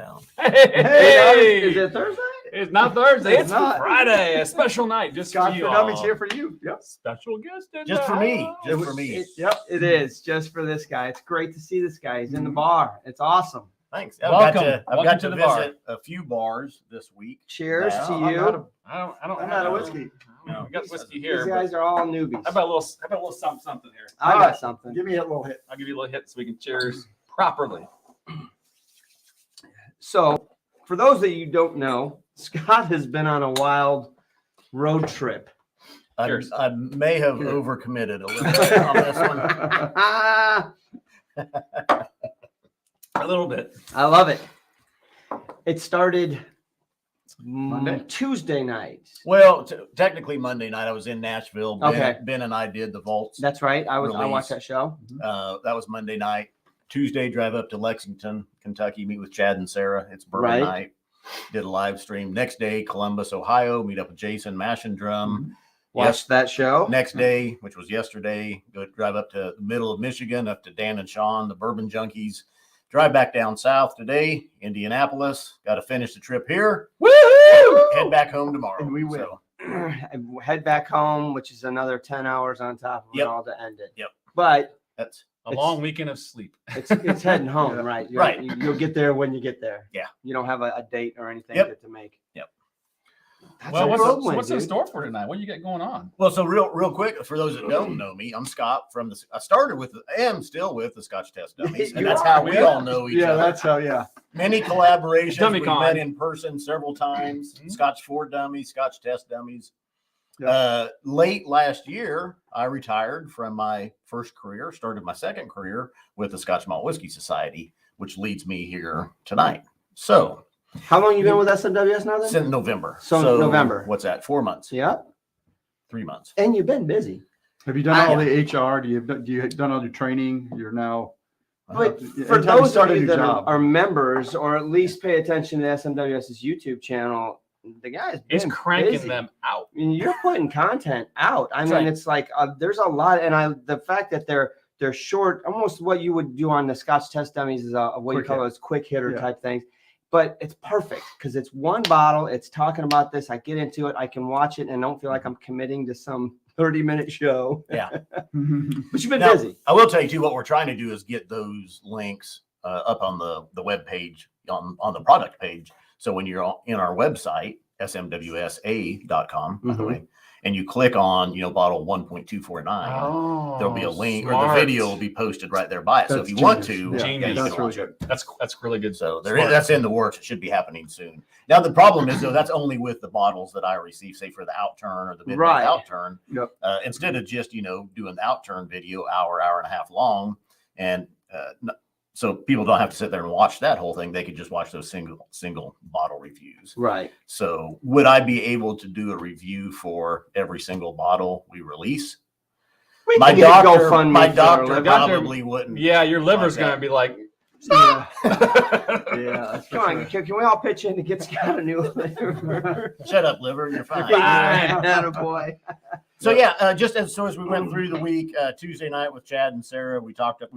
down. Hey, Is it Thursday? it's not Thursday. It's not. Friday. A special night just Scott for you for Dummies all. here for you. Yep. Special guest in Just the for me. house. Just for me. Yep, it is just for this guy. It's great to see this guy. He's in the bar. It's awesome. Thanks. Welcome. I've Welcome got to to the bar. visit a few bars this week. Cheers Wow, to I'm you. out of- I don't I'm have out of a- whiskey. No, we got whiskey These here. guys are all newbies. How about a little something here? I got something. Give me a little hit. I'll give you a little hit so we can cheers properly. So, for those that you don't know, Scott has been on a wild road trip. Cheers. I may have overcommitted a little bit on this one. A little bit. I love it. It started Monday? Tuesday night. Well, technically Monday night I was in Nashville. Okay. Ben and I did the Vaults. That's right. I Release. watched that show. That was Monday night. Tuesday, drive up to Lexington, Kentucky, meet with Chad and Sarah. It's bourbon Right. night. Did a live stream. Next day, Columbus, Ohio, meet up with Jason, Mash and Drum. Watched that show. Next day, which was yesterday, go drive up to the middle of Michigan, up to Dan and Sean, the Bourbon Junkies. Drive back down south today, Indianapolis. Got to finish the trip here. Woohoo! Head back home tomorrow. And we will. Head back home, which is another 10 hours on top of Yep. it all to end it. Yep. But That's A long weekend of sleep. it's heading home, Yeah. right? Right. You'll get there when you get there. Yeah. You don't have a date or anything Yep. to make. Yep. That's Well, a whirlwind, what's in dude. store for tonight? What do you got going on? well. So real quick for those that don't know me, I'm Scott from the. I started with, am still with the Scotch Test Dummies, and You that's are, how we yeah. all know each Yeah, other. that's how. Yeah. Many collaborations. Dummy We've con. met in person several times. Mhm. Scotch for Dummies, Scotch Test Dummies. Yep. Late last year, I retired from my first career, started my second career with the Scotch Malt Whiskey Society, which leads me here tonight. So, How long you been with SMWS now then? since November. So November. What's that? 4 months, Yeah. 3 months. And you've been busy. Have you done all the HR? Do you done all your training? You're now. But Anytime for you those start of a you new that job. are members or at least pay attention to SMWS's YouTube channel, the guy's He's been cranking busy. them out. I mean, you're putting content out. I That's mean, right. it's like there's a lot, and the fact that they're short, almost what you would do on the Scotch Test Dummies is what you Quick call hit. those quick hitter Yeah. type things. But it's perfect because it's one bottle. It's talking about this. I get into it. I can watch it and don't feel like I'm committing to some 30-minute show. Yeah. But you've been Now, busy. I will tell you too, what we're trying to do is get those links up on the web page, on the product page. So when you're in our website, smwsa.com, by the Mhm. way, and you click on, bottle 1.249, Oh, there'll be a link or smart. the video will be posted right there by it. So That's if you want genius. to, Yeah, Genius. you that's can really watch it. good. That's really good. So Smart. that's in the works. It should be happening soon. Now the problem is though, that's only with the bottles that I receive, say for the outturn or the midnight Right. outturn. Yep. Instead of just doing the outturn video, hour and a half long, and so people don't have to sit there and watch that whole thing. They could just watch those single bottle reviews. Right. So would I be able to do a review for every single bottle we release? We My can get a doctor GoFundMe for probably Doctor- wouldn't. Yeah, your liver's Like gonna that. be like. Yeah. Yeah. That's for Come on, sure. can we all pitch in to get Scott a new liver? Shut up, liver. You're fine. Fine. Attaboy. So yeah, just as we went through the week, Tuesday night with Chad and Sarah, we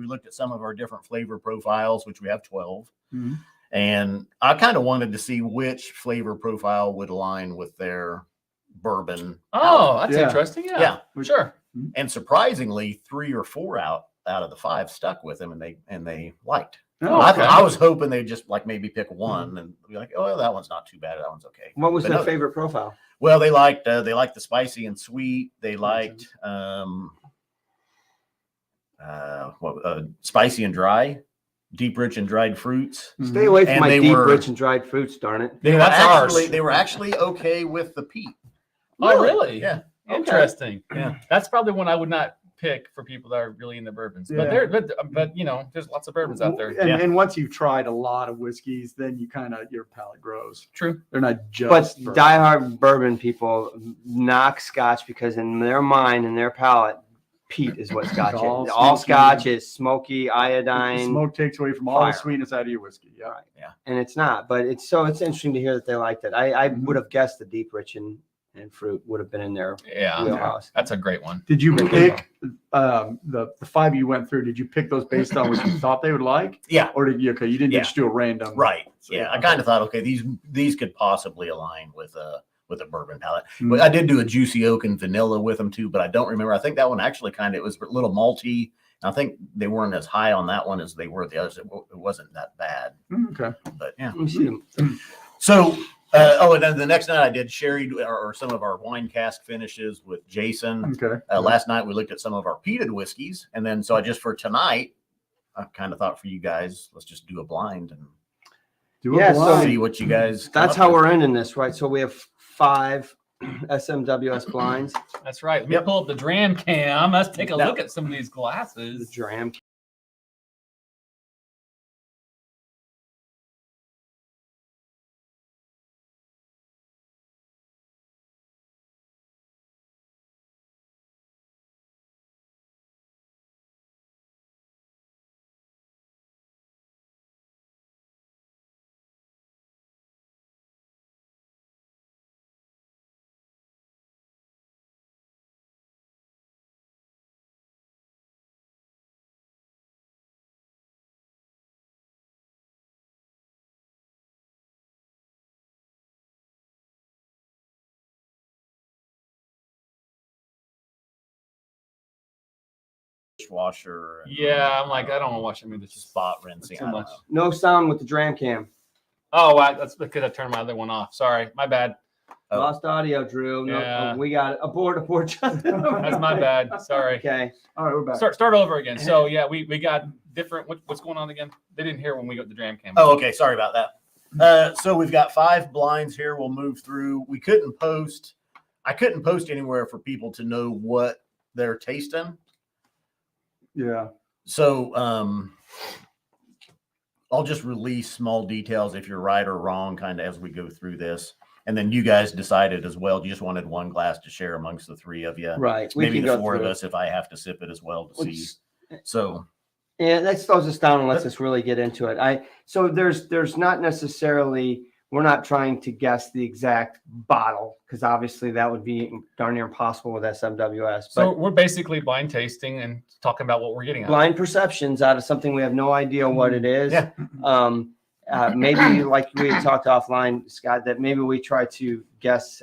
looked at some of our different flavor profiles, which we have 12. Mhm. And I kind of wanted to see which flavor profile would align with their bourbon. Oh, that's Yeah. interesting. Yeah. Yeah. Sure. And surprisingly, 3 or 4 out of the 5 stuck with them, and they liked. Oh, I, okay. I was hoping they'd just like maybe pick one and be like, oh, well, that one's not too bad. That one's okay. What was But their no, favorite profile? Well, they liked the spicy and sweet. They liked spicy and dry, deep, rich, and dried fruits. Stay away from And my they deep, were- rich, and dried fruits, darn it. They That's ours. They were actually okay with the peat. Oh, really? Yeah. Interesting. Yeah. That's probably one I would not pick for people that are really into bourbons. But Yeah. but there's lots of bourbons out there. And, Yeah. and once you've tried a lot of whiskeys, then your palate grows. True. They're not But just. bourbon. diehard bourbon people knock Scotch because in their mind and their palate, peat is what Scotch All is. All smoky. Scotch is smoky, The iodine, smoke takes away from all the fire. sweetness out of your whiskey. Yeah. Right. and it's not. But it's interesting to hear that they liked it. I would have guessed the deep, rich, and and fruit would have been in their Yeah, wheelhouse. that's a great one. Did you Great pick the 5 you went through? Did you pick those based on what you thought they would like, Yeah, or did you? Okay, you didn't Yeah. just do a random. right. So, Yeah, I okay. kind of thought, okay, these could possibly align with a bourbon palate. Mm. But I did do a juicy oak and vanilla with them too, but I don't remember. I think that one actually it was a little malty. I think they weren't as high on that one as they were the others. It wasn't that bad, Okay. but yeah. Let me see them. So, and then the next night I did sherry or some of our wine cask finishes with Jason. Okay. Last night we looked at some of our peated whiskeys, and then so I just for tonight, I kind of thought for you guys, let's just do a blind and Do a Yeah, so- blind. see what you guys. come That's up how with. we're ending this, right? So we have 5 SMWS blinds. That's right. Let me Yep. pull up the dram cam. Let's take a Now- look at some of these The glasses. dram. Dishwasher. And, Yeah, I'm like, I don't want to watch them. This is spot rinsing. too I don't much. know. No sound with the dram cam. Oh, wow, that's because I turned my other one off. Sorry, my bad. Oh. Lost audio, Drew. No, Yeah. we got it. Abort. Justin. That's my bad. Sorry. Okay. All right, we're back. Start over again. So yeah, we got different. What's going on again? They didn't hear when we got the dram cam. Oh, okay. Sorry about that. So we've got 5 blinds here. We'll move through. I couldn't post anywhere for people to know what they're tasting. Yeah. So I'll just release small details if you're right or wrong, kind of as we go through this. And then you guys decided as well. You just wanted one glass to share amongst the 3 of you. Right. Maybe can the go 4 of through it. us if I have to sip it as well to see. Which- So Yeah, that slows us down and lets us really get into it. So there's not necessarily, we're not trying to guess the exact bottle because obviously that would be darn near impossible with SMWS. So But we're basically blind tasting and talking about what we're getting at. blind perceptions out of something we have no idea what it is. Yeah. Maybe like we had talked offline, Scott, that maybe we try to guess,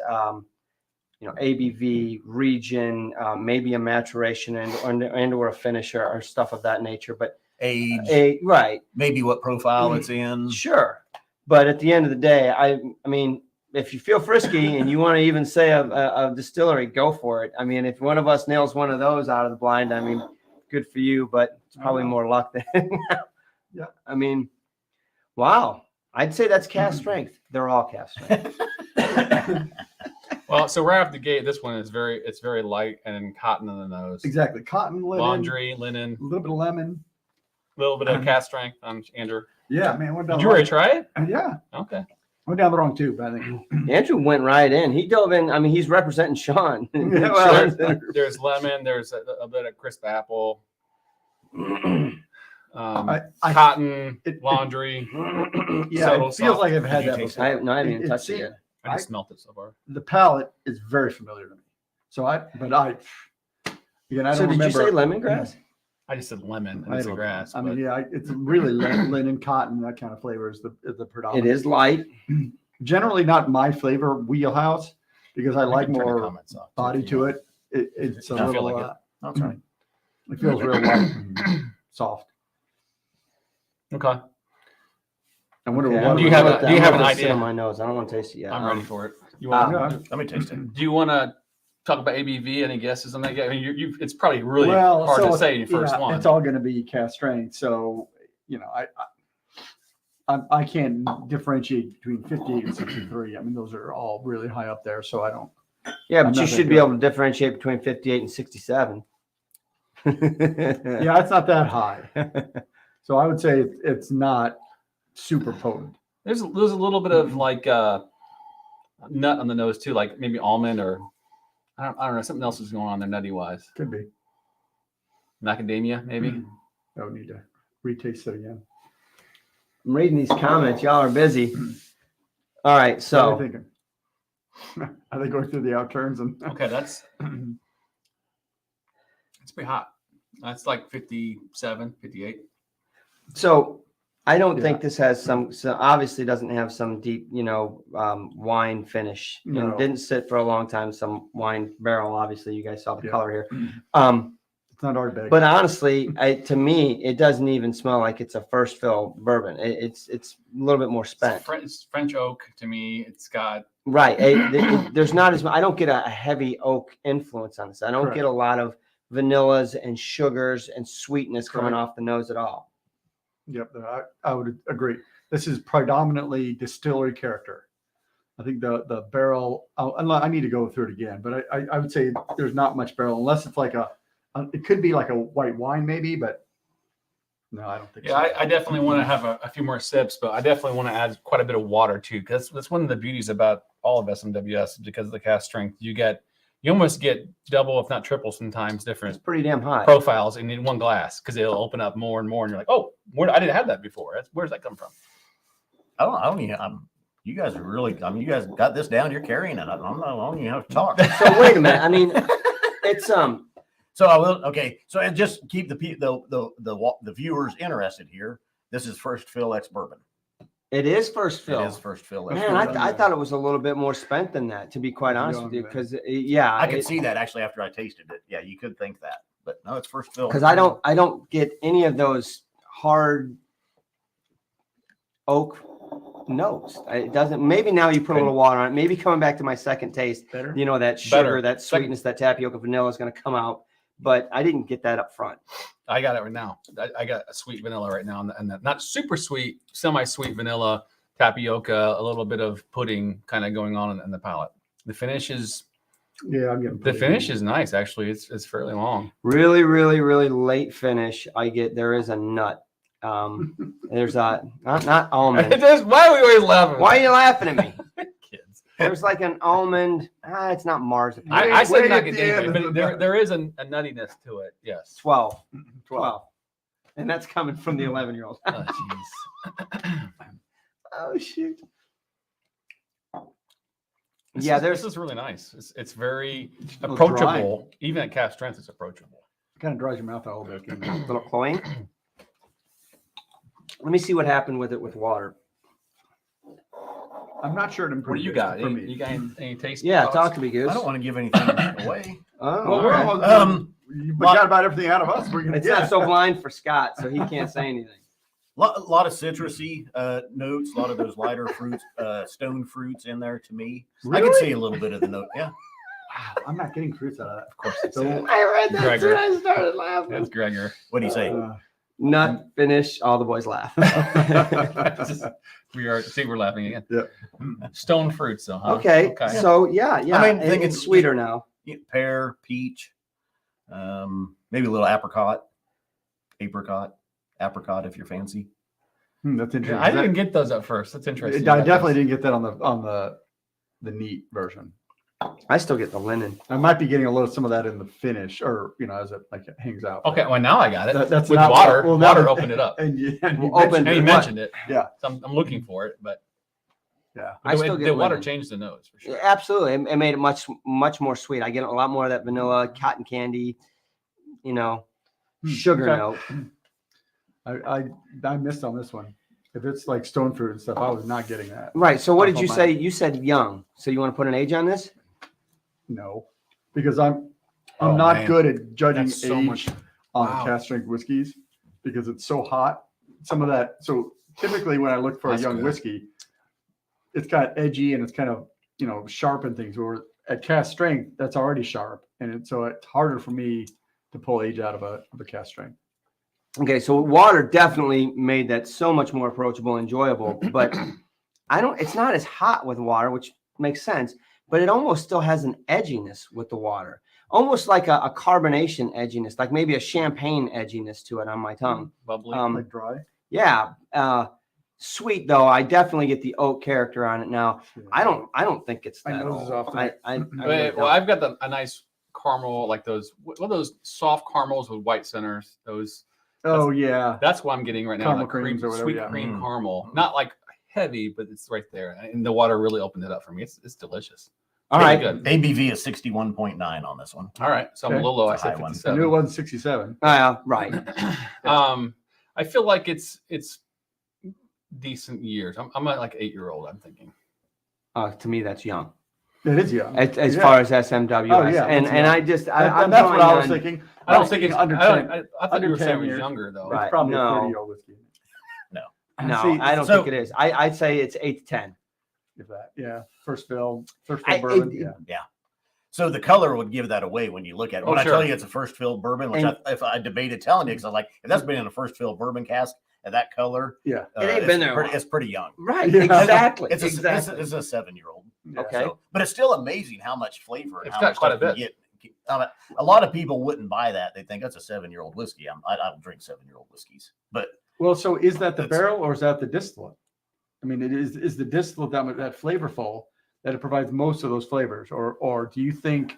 ABV, region, maybe a maturation and or a finisher or stuff of that nature. But age, right. maybe what profile it's in. Sure. But at the end of the day, I mean, if you feel frisky and you want to even say a distillery, go for it. I mean, if one of us nails one of those out of the blind, I mean, good for you, but it's probably more luck than. Yeah. I mean, wow. I'd say that's cast strength. They're all cast strength. Well, so right off the gate, this one is very light and cotton in the nose. Exactly. Cotton, linen, Laundry, linen, a little bit of lemon. a little bit of cast strength on Andrew. Yeah, man. We're down. Did you already try it? Yeah, Okay. we're down the wrong tube. I think. Andrew went right in. He dove in. I mean, he's representing Sean. Yeah, Well, There's lemon. There's a bit of crisp apple. I Cotton, it- laundry. yeah, subtle, it feels soft. like I've had Did you that taste before. I haven't even It- touched it it- yet. I just smelt it so far. The palate is very familiar to me. So again, I don't So did remember. you say lemongrass? I just said lemon and I it's a don't know. grass. I mean, but- yeah, it's really linen, cotton, that kind of flavor is the predominant. It is light. Generally not my flavor wheelhouse because I like can turn the more comments off, too, body if you to want. it. It's a I feel little, like it. That's right. it feels real light, and soft. Okay. I wonder Okay, what. I'm Do you gonna have let a- that- do you I'm have gonna an let it sit idea? on my nose. I don't want to taste it yet. I'm ready for it. You want? Yeah. Let me taste it. Do you want to talk about ABV? Any guesses on that? I mean, it's probably really Well, hard so to say in your first yeah, one. It's all going to be cast strength. So, I can't differentiate between 58 and 63. I mean, those are all really high up there. So I don't. Yeah, I'm but you not should that be good. able to differentiate between 58 and 67. Yeah, it's not that high. So I would say it's not super potent. There's a little bit of like nut on the nose too, like maybe almond or I don't know, something else is going on there nutty wise. Could be. Macadamia maybe. I would need to retaste it again. I'm reading these comments. Y'all are busy. All right, What are you so thinking? Are they going through the outturns and Okay, that's it's pretty hot. That's like 57, 58. So I don't Yeah. think this has so obviously doesn't have some deep, wine finish. No. And didn't sit for a long time. Some wine barrel, obviously, you guys saw the Yeah. color here. it's not our bag? But honestly, to me, it doesn't even smell like it's a first fill bourbon. It's a little bit more spent. It's French oak to me. It's got Right. There's not as I don't get a heavy oak influence on this. I don't Correct. get a lot of vanillas and sugars and sweetness coming Correct. off the nose at all. Yep, I would agree. This is predominantly distillery character. I think the barrel. I need to go through it again, but I would say there's not much barrel unless it's like it could be like a white wine maybe, but no, I don't think so. I definitely want to have a few more sips, but I definitely want to add quite a bit of water too, because that's one of the beauties about all of SMWS because of the cast strength. You almost get double, if not triple, sometimes different It's pretty damn hot. profiles in one glass because it'll open up more and more, and you're like, oh, I didn't have that before. Where's that come from? I don't even. You guys are really. You guys got this down. You're carrying it. I'm not long. You have to talk. So wait a minute. I mean, it's So I will. Okay. So and just keep the viewers interested here. This is first fill ex bourbon. it is first fill. It is first fill. ex Man, bourbon. I thought it was a little bit more spent than that, to be quite honest with you, Young, because I could see that actually after I tasted it. Yeah, you could think that, but no, it's first fill. because I don't get any of those hard oak notes. It doesn't. Maybe now you put a little water on it. Maybe coming back to my second taste, Better. that sugar, Better. that sweetness, that tapioca vanilla is going to come out. But I didn't get that up front. I got it right now. I got a sweet vanilla right now, and not super sweet, semi-sweet vanilla, tapioca, a little bit of pudding kind of going on in the palate. The finish is Yeah, I'm getting the finish is nice actually. It's fairly long. Really, really, really late finish. There is a nut. There's a not almond. Why are we always laughing? Why are you laughing at me? kids? There's like an almond. It's not marzipan. I said Way not at the macadamia, end. but there is a nuttiness to it. Yes. 12. And that's coming from the 11-year-old. Oh, jeez. Oh, shoot. This is really nice. It's very a little approachable. Even at cast strength, it's approachable. kind of dries your mouth out a little bit. A little cloying. Let me see what happened with it with water. I'm not sure it What do improved you it got? for Any, me. you got any taste? Yeah, thoughts? talk to me, Goose. I don't want to give anything away. Oh, Well, we're okay. almost. You got about everything out of us. We're gonna It's get. not so blind for Scott, so he can't say anything. A lot of citrusy notes, a lot of those lighter fruits, stone fruits in there to me. I can Really? see a little bit of the note. Yeah. Wow, I'm not getting fruits out of that. Of course, it's So, I read that too, I started laughing. That's Gregor. What do you say? Nut finish. All the boys laugh. We're laughing again. Yeah. Stone fruits, though. Huh? Okay, so yeah. I mean, thinking- it's sweeter now. Pear, peach, maybe a little apricot, if you're fancy. That's interesting. Yeah, I didn't get those at first. That's interesting. I definitely didn't get that on the neat version. I still get the linen. I might be getting some of that in the finish, or as it hangs out. Okay, well now I got it. That's with not- water. well, now Water that- opened it up. And you Open- And he What? mentioned it. Yeah. So I'm looking for it, but Yeah. I still the get water lemon. changed the nose for sure. Absolutely, it made it much more sweet. I get a lot more of that vanilla, cotton candy, sugar Okay. note. I missed on this one. If it's like stone fruit and stuff, I was not getting that. Right. So what Off did you of say? You said young. So you want to put an age on this? No, because I'm Oh, not man. good at judging That's so age much- on wow. cast strength whiskeys because it's so hot. Some of that. So typically when I look for That's a young good. whiskey, it's got edgy and it's kind of sharp and things. Where at cast strength, that's already sharp, and so it's harder for me to pull age out of a cast strength. Okay. So water definitely made that so much more approachable, enjoyable. But it's not as hot with water, which makes sense. But it almost still has an edginess with the water, almost like a carbonation edginess, like maybe a champagne edginess to it on my tongue. Bubbly. Like dry. Yeah. Sweet though. I definitely get the oak character on it now. I don't think it's My that nose is old. off I tonight. really Well, don't. I've got a nice caramel, like those. What are those soft caramels with white centers? Oh yeah. That's what I'm getting right now. Caramel Like creams or whatever, sweet yeah. cream Mm. caramel. Not like heavy, but it's right there. And the water really opened it up for me. It's delicious. All Really right. good. ABV is 61.9 on this one. All right, so I'm a Okay. little low. I It's a said high one. I knew it 57. wasn't 67. Right. I feel like it's decent years. I'm at like 8-year-old. I'm thinking. To me, that's young. It is young. As Yeah. far as SMWS. Oh, yeah, and that's and young. I just That's I'm what going I was on- thinking. I don't think it's under I 10. thought under you were saying 10 it was years. younger though. Right. It's probably No. a 30-year-old whiskey. No, See, I don't so- think it is. I'd say it's 8 to 10. If that, yeah. First fill I- bourbon. it- Yeah. So the color would give that away when you look at it. Oh, When I sure. tell you it's a first fill bourbon, which And- if I debated telling you, because I was like, if that's been in a first fill bourbon cask at that color, Yeah. It ain't been there a Pretty, while. it's pretty young. Right. Yeah. Exactly. It's a, exactly. it's a 7-year-old. Yeah. Okay. So, but it's still amazing how much flavor and It's how got much quite a stuff you bit. get. A lot of people wouldn't buy that. They think that's a 7-year-old whiskey. I don't drink 7-year-old whiskeys, but Well, so is that the That's- barrel or is that the distillate? I mean, it is the distillate that flavorful that it provides most of those flavors, or do you think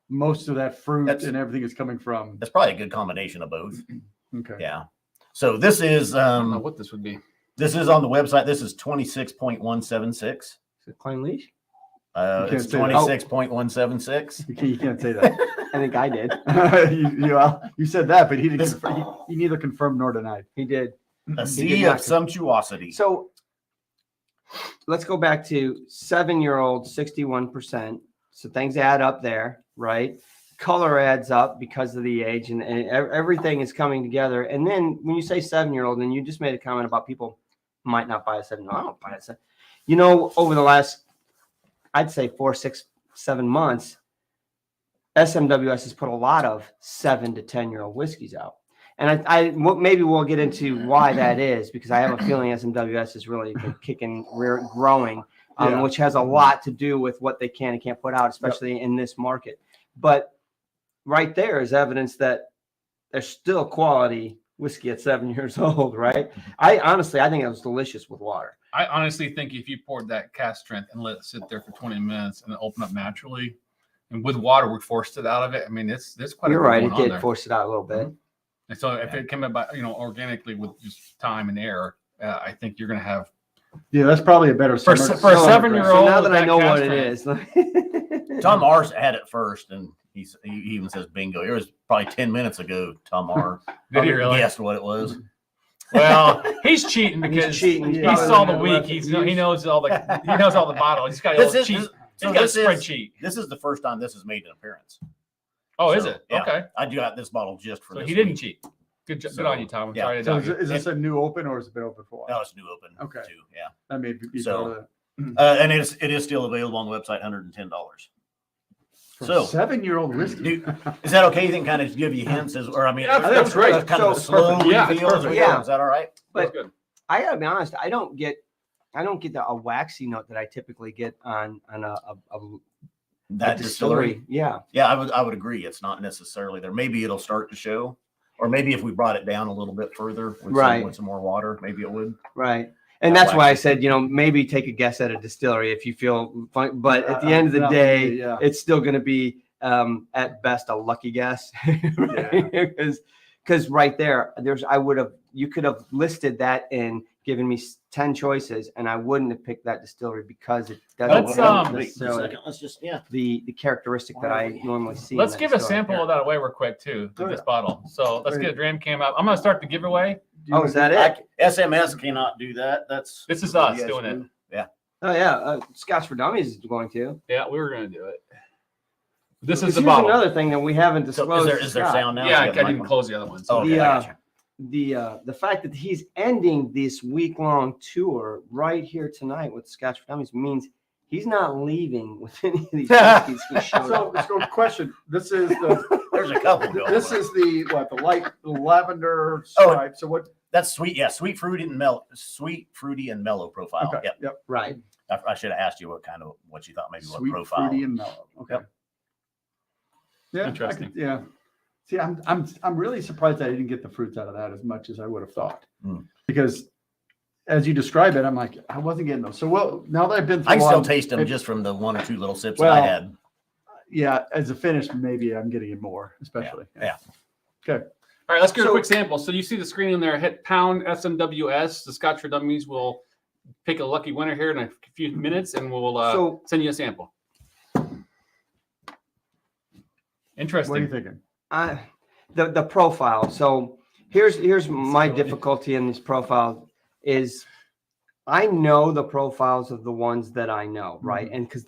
most of that fruit That's- and everything is coming from? it's probably a good combination of both. Okay. Yeah. So this is I don't know what this would be. this is on the website. This is 26.176. Is it Klein Leash? You It's can't say that. 26.176. You can't say that. I think I did. you said that, but he didn't. This- He neither confirmed nor denied. He did. A did sea not- of sumptuosity. So let's go back to 7-year-old, 61%. So things add up there, right? Color adds up because of the age, and everything is coming together. And then when you say 7-year-old, and you just made a comment about people might not buy a 7-year-old. I don't buy a 7. You know, over the last, I'd say 4, 6, 7 months, SMWS has put a lot of 7 to 10-year-old whiskeys out. And maybe we'll get into why that is, because I have a feeling SMWS has really been kicking, growing, Yeah. which has a lot to do with what they can and can't put out, especially in this market. But right there is evidence that there's still quality whiskey at 7 years old, right? I think it was delicious with water. I honestly think if you poured that cast strength and let it sit there for 20 minutes and then open up naturally, and with water we forced it out of it. I mean, there's quite. You're a bit right; going it on did there. force it out a little bit. And so if it came about, organically with just time and air, I think you're going to have Yeah, that's probably a better For a summer- 7-year-old. So now that I that know cast what it strength. is, Tom R's had it first, and he even says bingo. It was probably 10 minutes ago. Tom R Did he really? guessed what it was. Well, he's cheating because cheating. he Yeah. saw the Probably week. left He it knows all the bottles. He's got a This little is- cheat. this- so He's got a this is- spreadsheet. This is the first time this has made an appearance. Oh, is So, it? yeah. Okay. I got this bottle just for So this he didn't week. cheat. Good job. So, Good on you, Tom. I'm yeah. sorry to So doubt is, you. is this a new open or has it been open for a while? No, it's new open. Okay. Too, yeah. That may be So- part of it. And it is still available on the website, $110. For So- 7-year-old whiskey. Do- Is that okay? You can kind of give you hints, or I mean, Yeah, that's great. great. Kind of a So- slow Yeah, reveal as we go. yeah. Is that all right? That's but good. I gotta be honest, I don't get a waxy note that I typically get on a That distillery. Yeah, Yeah, I would agree. It's not necessarily there. Maybe it'll start to show, or maybe if we brought it down a little bit further with, Right. with some more water, maybe it would. right. And That that's why I waxy. said, maybe take a guess at a distillery if you feel fun. But at the Yeah, end of the yeah, day, yeah. it's still going to be at best a lucky guess, because right there, you could have listed that and given me 10 choices, and I wouldn't have picked that distillery because it doesn't Let's, have Wait a necessarily second. Let's just the characteristic that I normally see. in Let's that give a distillery. sample of that away real quick too, Oh, of this yeah. bottle. So let's get a dram cam out. I'm gonna start the giveaway. Oh, is that it? SMS cannot do that. That's This is us Yes, doing it. we- Yeah. Oh yeah, Scotch for Dummies is going to. Yeah, we were gonna do it. This is Here's the bottle. another thing that we haven't So disclosed. is there to Scott. sound now? Yeah, I You got the didn't mic close the other one. on? So Oh, okay, I got you. The fact that he's ending this week-long tour right here tonight with Scotch for Dummies means he's not leaving with any of these whiskeys he showed So, up. so question. This is the There's a couple going. this on. is the light the lavender Oh, stripe. So what? That's sweet. Yeah, sweet, fruity, and mellow profile. Okay. Yep. Yep. Right. I should have asked you what you thought, maybe Sweet, what profile. fruity, and mellow. Okay. Yep. Yeah. I Interesting. could- yeah. See, I'm really surprised I didn't get the fruits out of that as much as I would have thought, Mm. because as you describe it, I'm like, I wasn't getting those. So well, now that I've been through, I can a still lot, taste them it- just from the 1 or 2 little sips that I Well, had. yeah, as a finish, maybe I'm getting it more, especially. Yeah. Okay. all right, let's get a So- quick sample. So you see the screen in there. Hit pound SMWS. The Scotch for Dummies will pick a lucky winner here in a few minutes, and we'll So- send you a sample. Interesting. What are you thinking? The profile. So here's my difficulty in these profiles is I know the profiles of the ones that I know, right? And because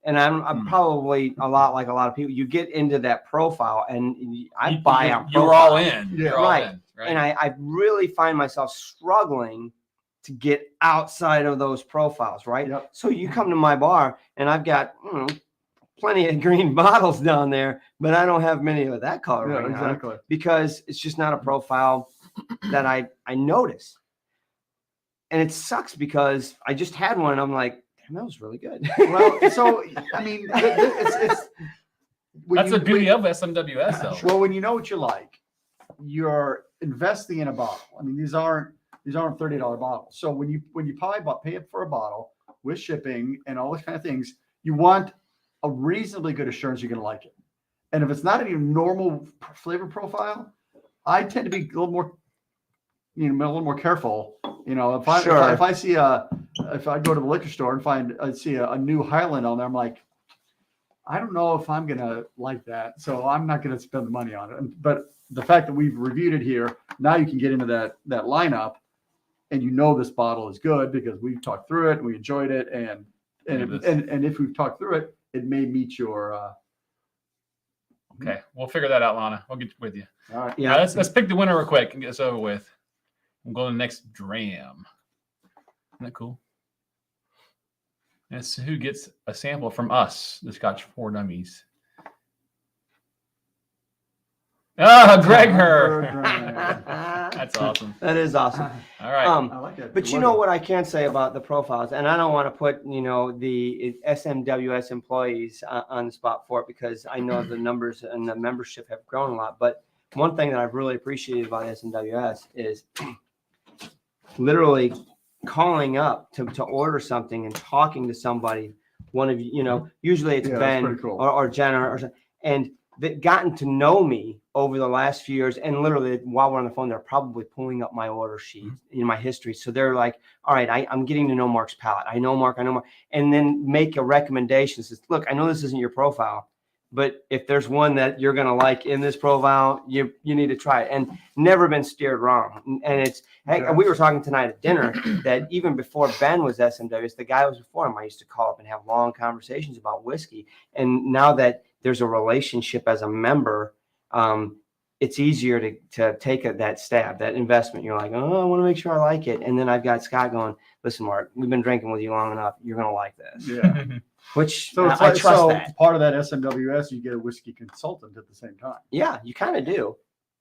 and I'm probably a lot like a lot of people. You get into that profile, and I buy out. You're all in. Yeah. You're all Right. in. Right. And I really find myself struggling to get outside of those profiles, right? Yep. So you come to my bar, and I've got plenty of green bottles down there, but I don't have many of that color Yeah, right now exactly. because it's just not a profile that I notice. And it sucks because I just had one and I'm like, damn, that was really good. Well, so I mean, it's That's the beauty of SMWS, though. well, when you know what you like, you're investing in a bottle. I mean, these aren't $30 bottles. So when you pay up for a bottle with shipping and all those kind of things, you want a reasonably good assurance you're going to like it. And if it's not in your normal flavor profile, I tend to be a little more, a little more careful. If I see if I go to the liquor store and I see a new Highland on there, I'm like, I don't know if I'm gonna like that, so I'm not gonna spend the money on it. But the fact that we've reviewed it here, now you can get into that lineup, and this bottle is good because we've talked through it and we enjoyed it, and if we've talked through it, it may meet your. Okay, we'll figure that out, Lana. We'll get with you. All right. Yeah. All right, let's pick the winner real quick and get this over with. I'm going to the next dram. Isn't that cool? That's who gets a sample from us, the Scotch 4 Dummies. Ah, Greg Her. That's awesome. That is awesome. All right. I like that. But you know what I can say about the profiles, and I don't want to put the SMWS employees on the spot for it because I know the numbers and the membership have grown a lot. But one thing that I've really appreciated about SMWS is literally calling up to order something and talking to somebody. One of usually it's Yeah, that's Ben pretty cool. or Jenna and they've gotten to know me over the last few years. And literally while we're on the phone, they're probably pulling up my order sheet in my history. So they're like, all right, I'm getting to know Mark's palate. I know Mark. And then make a recommendation. Says, look, I know this isn't your profile, but if there's one that you're going to like in this profile, you need to try it. And never been steered wrong. And we were talking tonight at dinner that even before Ben was SMWS, the guy was before him, I used to call up and have long conversations about whiskey. And now that there's a relationship as a member, it's easier to take that stab, that investment. You're like, oh, I want to make sure I like it. And then I've got Scott going, listen, Mark, we've been drinking with you long enough. You're going to like this. Yeah. Which So it's I like, trust that. part of that SMWS, you get a whiskey consultant at the same time. Yeah, you kind of do.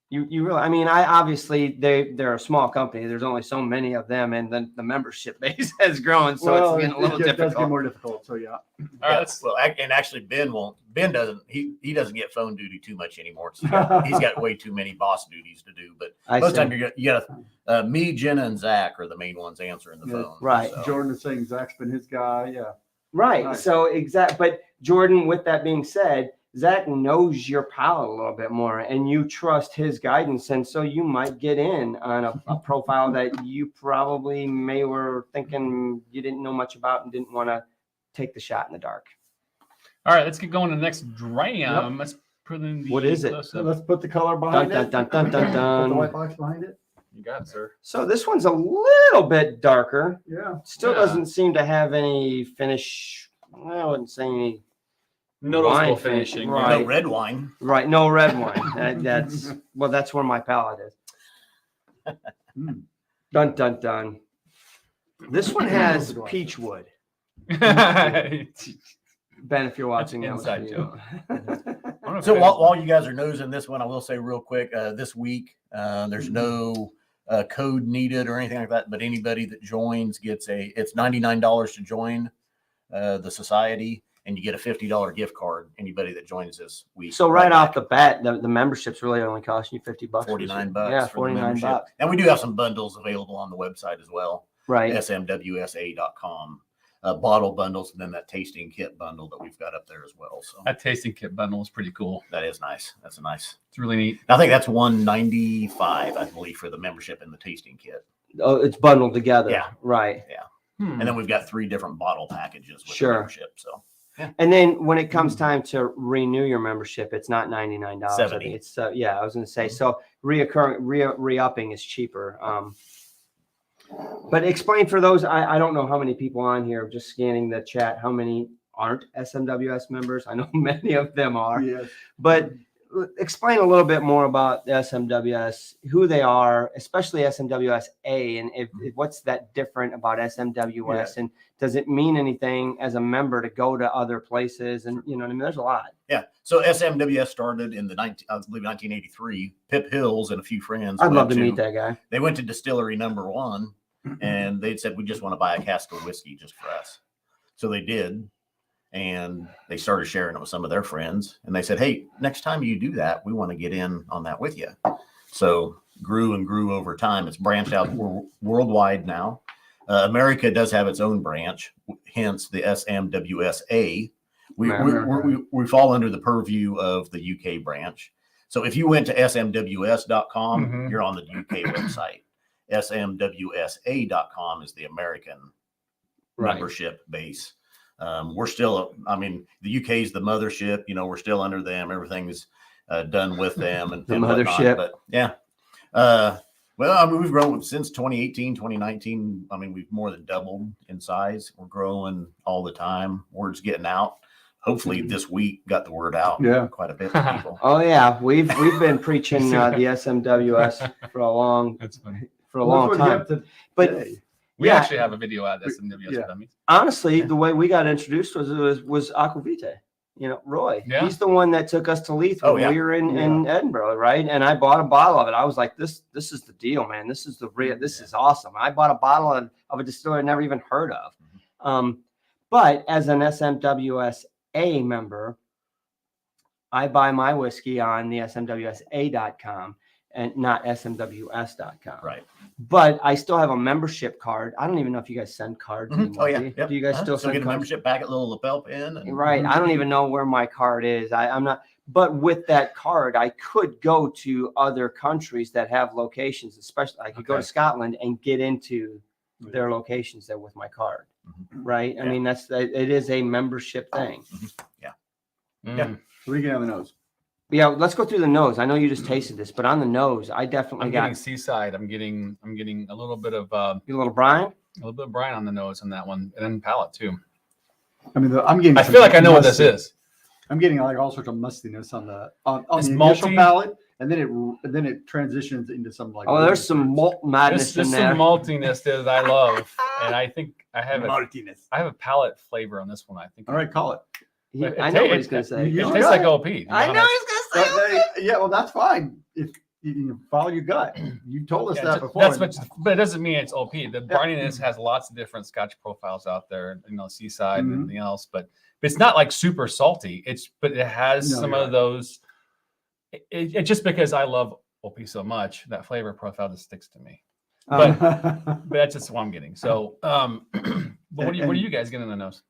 You really, I mean, obviously they're a small company. There's only so many of them, and then the membership base has grown, so it's getting a little it does difficult. get more difficult. So yeah. All right, And actually Ben doesn't doesn't get phone duty too much anymore. So he's got way too many boss duties to do. But most of the time you got me, Jenna, and Zach are the main ones answering the phone. Right. So. Jordan is saying Zach's been his guy. Yeah. Right. Nice. So but Jordan, with that being said, Zach knows your palate a little bit more and you trust his guidance. And so you might get in on a profile that you probably were thinking you didn't know much about and didn't want to take the shot in the dark. All right, let's get going to the next dram. Yep. Let's put in the What is it? So let's put the color behind Dun, it. dun, dun, dun, dun, Put the dun. white box behind it. You got it, sir. So this one's a little bit darker. Yeah. Still Yeah. doesn't seem to have any finish. I wouldn't say any. Noticeable Wine finishing. right. No red wine. Right, no red wine. That's where my palate is. Dun dun dun. This one has peach wood. Yeah. Ben, if you're watching, that was Inside for you. So while you guys are nosing this one, I will say real quick, this week, there's no code needed or anything like that, but anybody that joins it's $99 to join the society, and you get a $50 gift card, anybody that joins this week. So right off the bat, the membership's really only costing you $50. $49 Yeah, for the $49 membership. bucks. And we do have some bundles available on the website as well, Right. smwsa.com. Bottle bundles, and then that tasting kit bundle that we've got up there as well. So that tasting kit bundle is pretty cool. that is nice. That's a nice. It's really neat. I think that's $195, I believe, for the membership and the tasting kit. Oh, it's bundled together. Yeah. Right. And then we've got 3 different bottle packages with Sure. the membership. So Yeah. And then when it comes time to renew your membership, it's not $99. I 70. think it's yeah. I was going to say so. Re-upping is cheaper. But explain for those. I don't know how many people on here. Just scanning the chat. How many aren't SMWS members? I know many of them are. Yes. But explain a little bit more about the SMWS, who they are, especially SMWS A, and what's that different about SMWS, and does it mean anything as a member to go to other places? And you know, what I mean, there's a lot. Yeah. So SMWS started in I believe 1983. Pip Hills and a few friends. I'd love to meet that guy. They went to distillery number 1, and they said, we just want to buy a cask of whiskey just for us. So they did. And they started sharing it with some of their friends. And they said, hey, next time you do that, we want to get in on that with you. So grew and grew over time. It's branched out worldwide now. America does have its own branch, hence the SMWSA. We fall under the purview of the UK branch. So if you went to smws.com, you're on the UK website. smwsa.com is the American membership base. We're still, I mean, the UK is the mothership, you know, we're still under them. Everything's done with them and The whatnot. mothership. But yeah. Well, I mean, we've grown since 2018, 2019. I mean, we've more than doubled in size. We're growing all the time. Word's getting out. Hopefully this week got the word out quite a bit to people. Oh yeah, we've been preaching the SMWS for a long time. But we actually have a video at SMWS Dummies. Honestly, the way we got introduced was Aquavite. You know, Roy. Yeah. He's the one that took us to Leith when we were in Edinburgh, right? And I bought a bottle of it. I was like, this is the deal, man. This is the real. This is awesome. I bought a bottle of a distillery I never even heard of. But as an SMWSA member, I buy my whiskey on the SMWSA.com and not SMWS.com. Right. But I still have a membership card. I don't even know if you guys send cards anymore. Oh, yeah. Do you guys still get send a cards? membership packet, little lapel pin. And, Right. I don't even know where my card is. I'm not. But with that card, I could go to other countries that have locations, especially I could go to Scotland and get into their locations there with my card. Right. I mean, it is a membership thing. Yeah. What do you get on the nose? Yeah, let's go through the nose. I know you just tasted this, but on the nose, I definitely I'm got getting Seaside. I'm getting a little bit of a little brine. A little bit of brine on the nose on that one, and then palate too. I mean, I'm getting. I feel like I know what this is. I'm getting like all sorts of mustiness on the It's initial malty. palate, and then it transitions into some like. Oh, there's some malt madness There's in some there. maltiness there that I love, and I think I have maltiness. I have a palate flavor on this one. I think. All right, call it. I know what he's gonna say. You It know tastes what? like OP. I know he's gonna say. Yeah, well, that's fine. If you follow your gut, you told us that before. But it doesn't mean it's OP. The brininess has lots of different Scotch profiles out there, you know, Seaside and everything else. But it's not like super salty. But it has some of those. It just because I love OP so much, that flavor profile just sticks to me. But that's just what I'm getting. So, but what are you guys getting in the nose?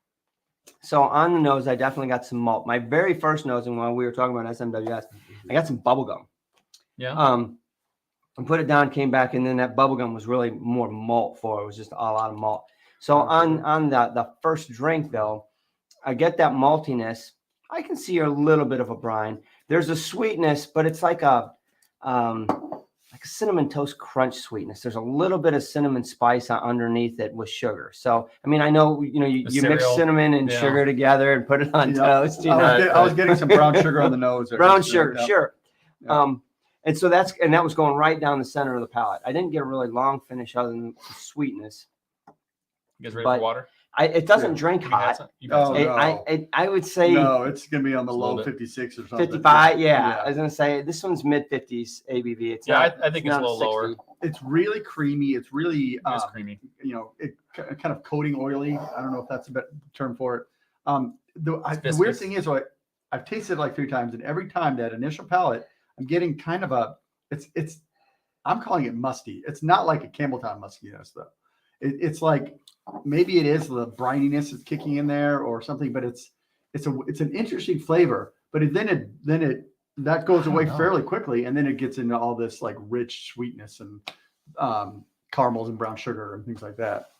So on the nose, I definitely got some malt. My very first nose, and when we were talking about SMWS, I got some bubble gum. Yeah. I put it down, came back, and then that bubble gum was really more malt for it. It was just a lot of malt. So on the first drink though, I get that maltiness. I can see a little bit of a brine. There's a sweetness, but it's like a cinnamon toast crunch sweetness. There's a little bit of cinnamon spice underneath it with sugar. So, I mean, I know, you mix cinnamon and sugar together and put it on toast. I was getting some brown sugar on the nose. Brown sugar, sure. Yeah. And so that was going right down the center of the palate. I didn't get a really long finish other than the sweetness. You guys ready for water? It doesn't drink hot. I would say no, it's gonna be on the low 56 or something. 55. Yeah, I was gonna say this one's mid 50s ABV. It's I think it's a little lower. It's really creamy. It's really creamy. It kind of coating oily. I don't know if that's a better term for it. The weird thing is, I've tasted it like 3 times, and every time that initial palate, I'm getting kind of I'm calling it musty. It's not like a Campbelltown muskiness though. It's like maybe it is the brininess is kicking in there or something, but it's an interesting flavor. But that goes away fairly quickly, and then it gets into all this like rich sweetness and caramels and brown sugar and things like that.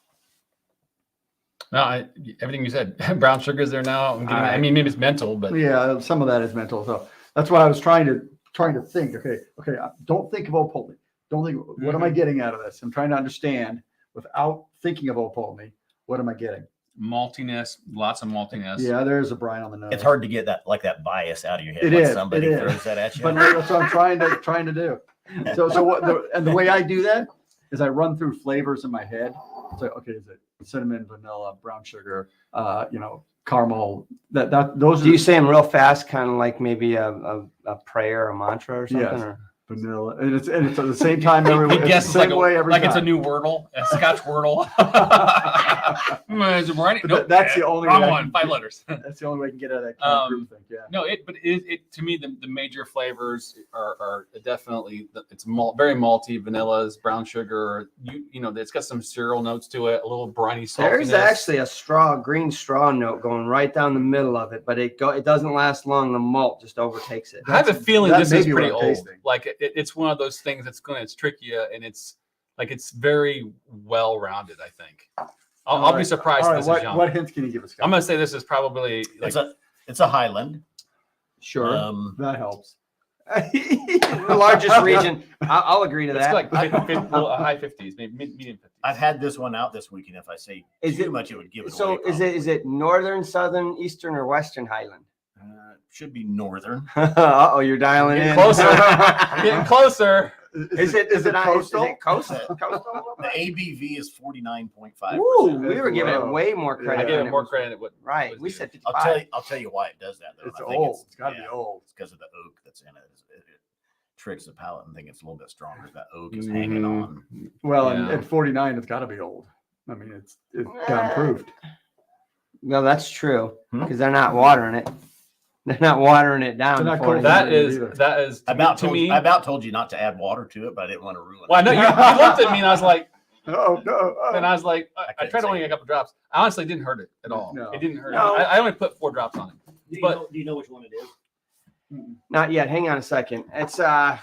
No, everything you said. Brown sugar is there now. I mean, maybe it's mental, but Yeah, some of that is mental. So that's why I was trying to think. Okay, don't think of Opolny. Don't think. What am I getting out of this? I'm trying to understand without thinking of Opolny. What am I getting? maltiness, lots of maltiness. Yeah, there's a brine on the nose. It's hard to get that bias out of your head It when is, somebody it is. throws that at you. But that's what I'm trying to do. So what? And the way I do that is I run through flavors in my head. So okay, is it cinnamon, vanilla, brown sugar, caramel? Those. Do you say them real fast, kind of like maybe a prayer, a mantra, or something? Yes. Or? Vanilla, and it's at the same time every He it's the guesses same like, way every like time. it's a new wordle, a Scotch wordle. Is it right? But Nope. that's the only Wrong way I one. can 5 get- letters. That's the only way I can get out of that kind of group thing. Yeah. No, it to me the major flavors are definitely it's very malty, vanillas, brown sugar. It's got some cereal notes to it, a little briny saltiness. There's actually a green straw note going right down the middle of it, but it doesn't last long. The malt just overtakes it. I have a feeling that this may is be what pretty I'm old. tasting. Like it's one of those things that's it's trick you, and it's very well rounded. I think I'll be surprised if this is young. What hints can you give us, Scott? I'm gonna say this is probably like It's a Highland. Sure. That helps. The largest region. I'll agree to it's that. like high 50s, maybe medium 50s. I've had this one out this weekend. If I say too much, it would give it away. So is it northern, southern, eastern, or western Highland? Should be northern. Oh, you're dialing Getting in. closer. Getting closer. Is it coastal? Is it coastal? The ABV is 49.5%. Ooh, we were giving it way more credit. I give than it more was- credit. Right, we said 55. I'll tell you why it does that though. It's I think old. It's got to be old. It's because of the oak that's in it. It tricks the palate and think it's a little bit stronger. That oak is hanging on. Well, Yeah. and at 49, it's got to be old. I mean, it's got improved. Well, that's true because they're not watering it. They're not watering it down. They're not before cold. they- That is I about told you not to add water to it, but I didn't want to ruin Well, I it. know you looked at me and I was like, No. and I was like, I couldn't tried say only it. a couple drops. I honestly didn't hurt it at all. No. It didn't hurt. No. I only put 4 drops on it. Do But- you know which one it is? Not yet. Hang on a second. It's hang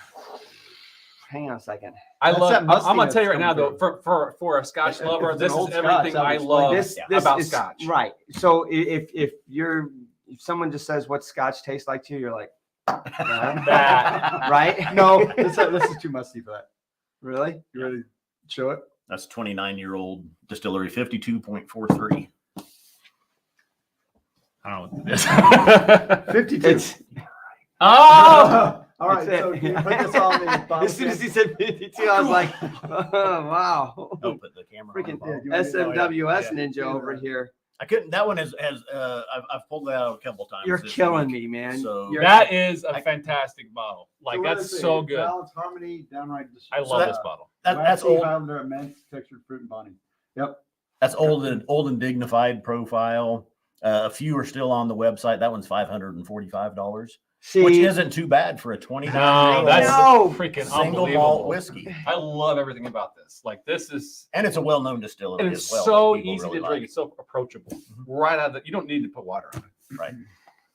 on a second. I'm that gonna tell you right mustiness now though, coming for a Scotch If lover, it's this an is old everything Scotch, I that would love explain This about is Scotch. right. So if someone just says what Scotch tastes like to you, you're like, That. right? No, this is too musty for that. Really? You ready to show it? That's 29-year-old distillery, 52.43. I don't know what it is. 52. It's Oh, All right, It's so it. can you put this on the bottle as soon as can? he said 52, I was like, oh, wow. Oh, put the camera on. Freaking the bottle. you want me to- SMWS Yeah. ninja over here. I couldn't. That one has I've pulled that out a couple times. You're this killing week. me, man. So- You're- that is a fantastic bottle. Like So what that's is it? so good. Balance, harmony, downright. I love So that- this bottle. That's Waxy, old. Highlander, immense textured fruit and body. Yep. That's old and dignified profile. A few are still on the website. That one's $545, See, which isn't too bad for a 29 No, that's No. freaking single unbelievable. malt whiskey. I love everything about this. Like this is, And it's a well-known distillery and as it's well. so that people easy really to drink. like. It's so approachable. Right out of the, you don't need to put water on it. Right.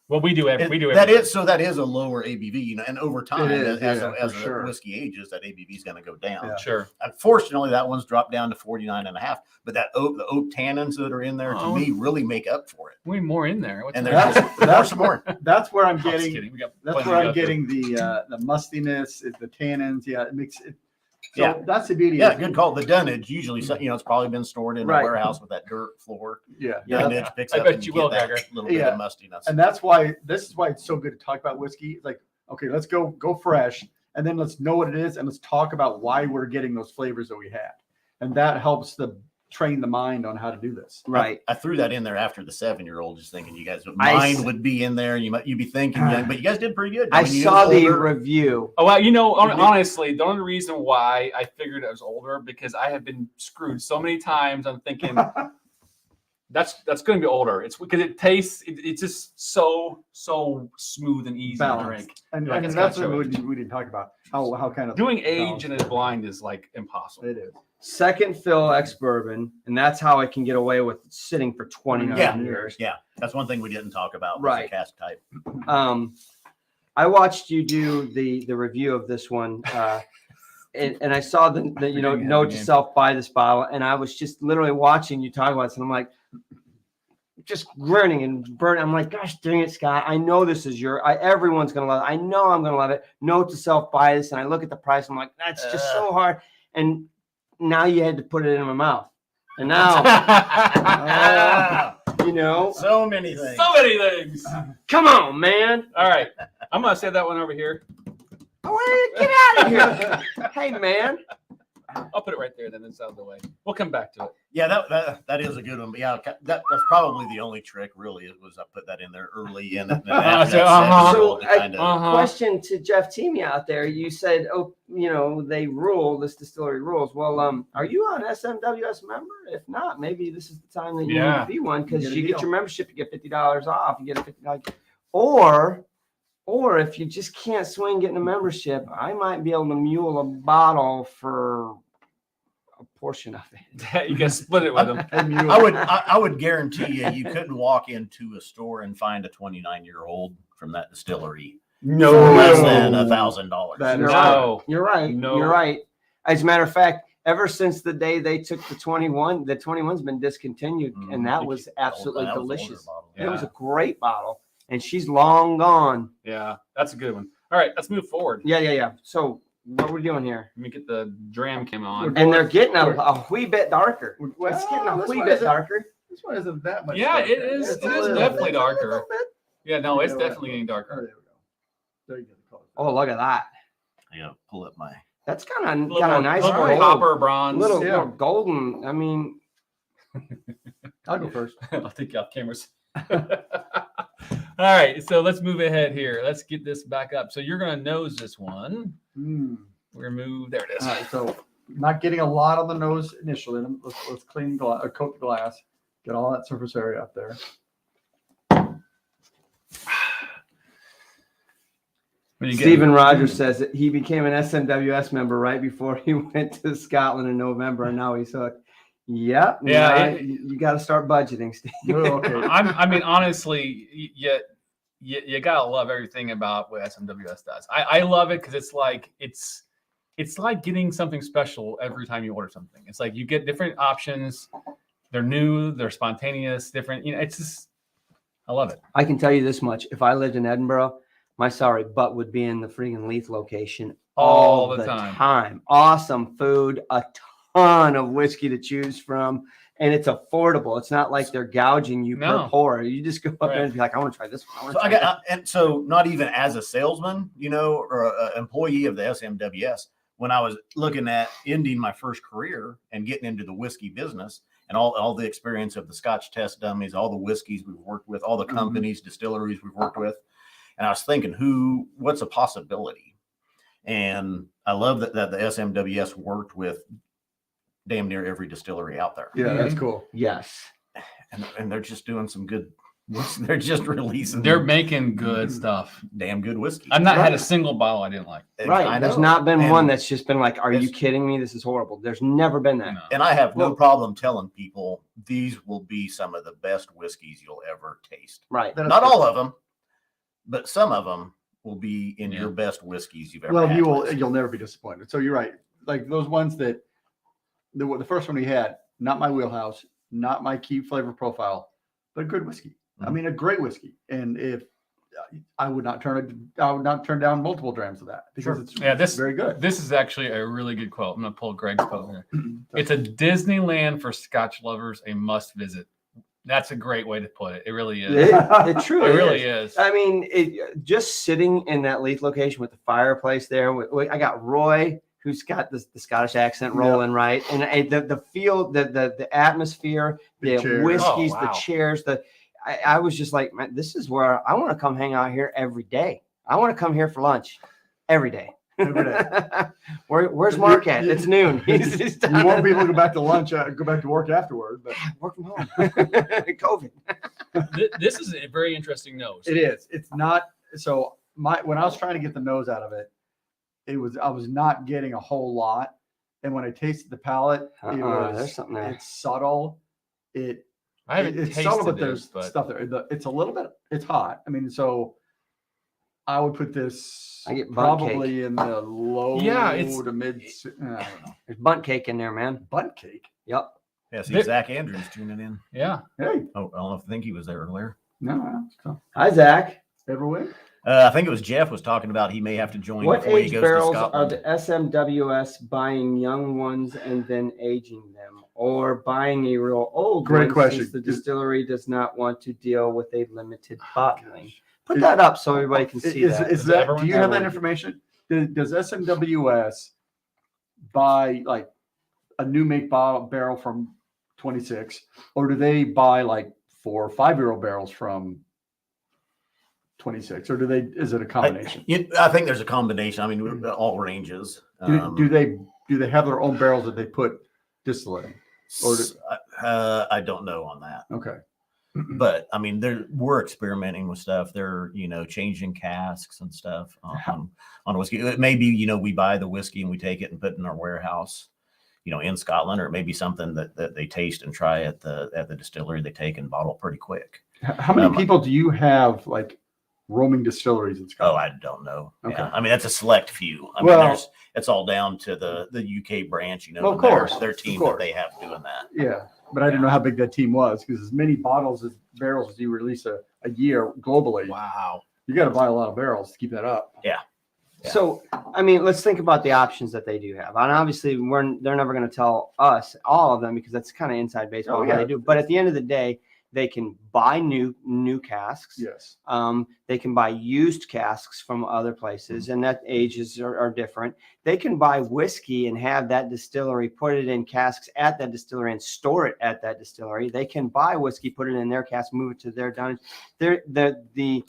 Well, we do. We do. That everything. that is a lower ABV, and over time, It is, as yeah, as for the sure. whiskey ages, that ABV is going to go down. Yeah. Sure. Unfortunately, that one's dropped down to 49.5. But the oak tannins that are in there to Oh. me really make up for it. We need more in there. What's And the there's matter? just pour some more. That's where I'm I'm just getting. kidding. We got That's plenty where to I'm go through. getting the mustiness, the tannins. Yeah, it makes it. So Yeah. that's the beauty. Yeah, of good call. The dunnage usually, it's probably been stored in Right. a warehouse with that dirt floor. Yeah. Yeah. Dunnage picks I up. bet and you get will, that Gregor. little bit Yeah. of mustiness. And that's why this is why it's so good to talk about whiskey. It's like, okay, let's go fresh, and then let's know what it is, and let's talk about why we're getting those flavors that we had, and that helps train the mind on how to do this. right. I threw that in there after the 7-year-old, just thinking you guys, I mine s- would be in there, and you'd be thinking, but you guys did pretty good. I mean, you saw was the older. review. Oh, well, You did- honestly, the only reason why I figured I was older because I have been screwed so many times. I'm thinking that's going to be older. It's because it tastes. It's just so smooth and easy Balanced. to drink. And, Like and it's that's got what choice. we didn't talk about. How kind of Doing age in a blind is like impossible. It is. Second fill ex bourbon, and that's how I can get away with sitting for 29 Yeah. years. Yeah, that's one thing we didn't talk about. Was Right. the cask type. I watched you do the review of this one, and I saw the Forgetting how note the to name. self buy this bottle, and I was just literally watching you talk about this, and I'm like, just grinning and burning. I'm like, gosh dang it, Scott. I know this is everyone's going to love it. I know I'm going to love it. Note to self, buy this. And I look at the price. I'm like, that's just so hard. And now you had to put it in my mouth. And now, you know, So many things. So many things. come on, man. All right. I'm going to say that one over here. Oh, get out of here. Hey, man. I'll put it right there, then it's out of the way. We'll come back to it. Yeah, that is a good one. But yeah, that's probably the only trick really was I put that in there early and Question to Jeff Teamy out there. You said, oh, you know, they rule, this distillery rules. Well, are you an SMWS member? If not, maybe this is the time that you need to be one, because you get your membership, you get $50 off. You get a $50. Or if you just can't swing getting a membership, I might be able to mule a bottle for a portion of it. You can split it with them. I would guarantee you couldn't walk into a store and find a 29-year-old from that distillery No, for less than $1,000. You're right. No. You're right. As a matter of fact, ever since the day they took the 21's been discontinued, and that was absolutely delicious. It was a great bottle, and she's long gone. Yeah, that's a good one. All right, let's move forward. Yeah. So what are we doing here? Let me get the dram cam on. And they're getting a wee bit darker. It's getting a wee bit darker. This one isn't that much. Yeah, darker. it is. It is definitely darker. Yeah, no, it's definitely getting Oh, darker. there we go. There you go. The color. Oh, look at that. I gotta pull up my. That's kind of A little nice. more gold. copper bronze. Little golden. I mean, I'll go first. I'll take you off cameras. All right, so let's move ahead here. Let's get this back up. So you're going to nose this one. We're going to move. There it is. All right, so not getting a lot on the nose initially. Let's clean coat the glass. Get all that surface area up there. Stephen Rogers says that he became an SMWS member right before he went to Scotland in November, and now he's hooked. Yep. Yeah. You got to start budgeting, Steve. Oh, okay. I mean, honestly, you gotta love everything about what SMWS does. I love it because it's like getting something special every time you order something. It's like you get different options. They're new. They're spontaneous. Different. You know, it's just. I love it. I can tell you this much: if I lived in Edinburgh, my sorry butt would be in the freaking Leith location all the time. Awesome food, a ton of whiskey to choose from, and it's affordable. It's not like they're gouging you per pour. You just go up there and be like, I want to try this one. And so not even as a salesman, you know, or an employee of the SMWS, when I was looking at ending my first career and getting into the whiskey business and all the experience of the Scotch test dummies, all the whiskeys we've worked with, all the companies, distilleries we've worked with. And I was thinking, what's a possibility? And I love that the SMWS worked with damn near every distillery out there. Yeah, that's cool. Yes. And they're just doing some good. They're just releasing. They're making good stuff. Damn good whiskey. I've not had a single bottle I didn't like. Right. There's not been one that's just been like, are you kidding me? This is horrible. There's never been that. No. And I have no problem telling people these will be some of the best whiskeys you'll ever taste. Right. Not all of them, but some of them will be in your best whiskeys you've ever had. You'll never be disappointed. So you're right. Like those ones that the first one we had, not my wheelhouse, not my key flavor profile, but good whiskey. I mean, a great whiskey. And if I would not turn down multiple drams of that because it's very good. This is actually a really good quote. I'm going to pull Greg's quote here. It's a Disneyland for Scotch lovers, a must visit. That's a great way to put it. It really is. It truly really is. I mean, just sitting in that Leith location with the fireplace there. I got Roy, who's got the Scottish accent rolling, right? And the feel, the atmosphere, the whiskeys, the chairs, I was just like, man, this is where I want to come hang out here every day. I want to come here for lunch every day. Every day. Where's Mark at? It's noon. He's you won't be able to go back to lunch, go back to work afterward. But work from home. COVID. This is a very interesting nose. It is. It's not. So when I was trying to get the nose out of it, I was not getting a whole lot. And when I tasted the palate, there's something there. It's subtle. I haven't tasted subtle, but there's it, but stuff there. It's a little bit. It's hot. I mean, so I would put this probably in the low to mid. I don't know. There's bundt cake in there, man. Bundt cake. Yep. Yeah, see, Zach Andrews tuning in. Yeah. Hey, Oh, I don't know if I think he was there earlier. no. Hi, Zach. Everywhere. I think it was Jeff was talking about he may have to join What before he age goes to barrels are Scotland. the SMWS buying young ones and then aging them, or buying a real old Great one question. since the distillery does not want to deal with a limited bottling? Put that up so everybody can see that. Is that? everyone- Do you have that everyone- information? Does SMWS buy like a new make barrel from 26, or do they buy like 4 or 5-year-old barrels from 26, or do they? Is it a combination? I think there's a combination. I mean, all ranges. Do they have their own barrels that they put distillate in? Or I don't know on that. Okay. But I mean, we're experimenting with stuff. They're changing casks and stuff on whiskey. It may be we buy the whiskey and we take it and put it in our warehouse, in Scotland, or it may be something that they taste and try at the distillery. They take and bottle pretty quick. How many people do you have like roaming distilleries in Oh, Scotland? I don't know. Okay. Yeah. I mean, that's a select few. I Well- mean, it's all down to the UK branch. Well, of and their- course, their of team course. that they have doing that. Yeah, but I didn't know how big that team was, because as many barrels as you release a year globally, Wow. you got to buy a lot of barrels to keep that up. Yeah. So, I mean, let's think about the options that they do have. And obviously, they're never going to tell us all of them because that's kind of inside baseball Oh, how yeah. they do. But at the end of the day, they can buy new casks. Yes. They can buy used casks from other places, and that ages are different. They can buy whiskey and have that distillery put it in casks at that distillery and store it at that distillery. They can buy whiskey, put it in their cask, move it to their dunnage. The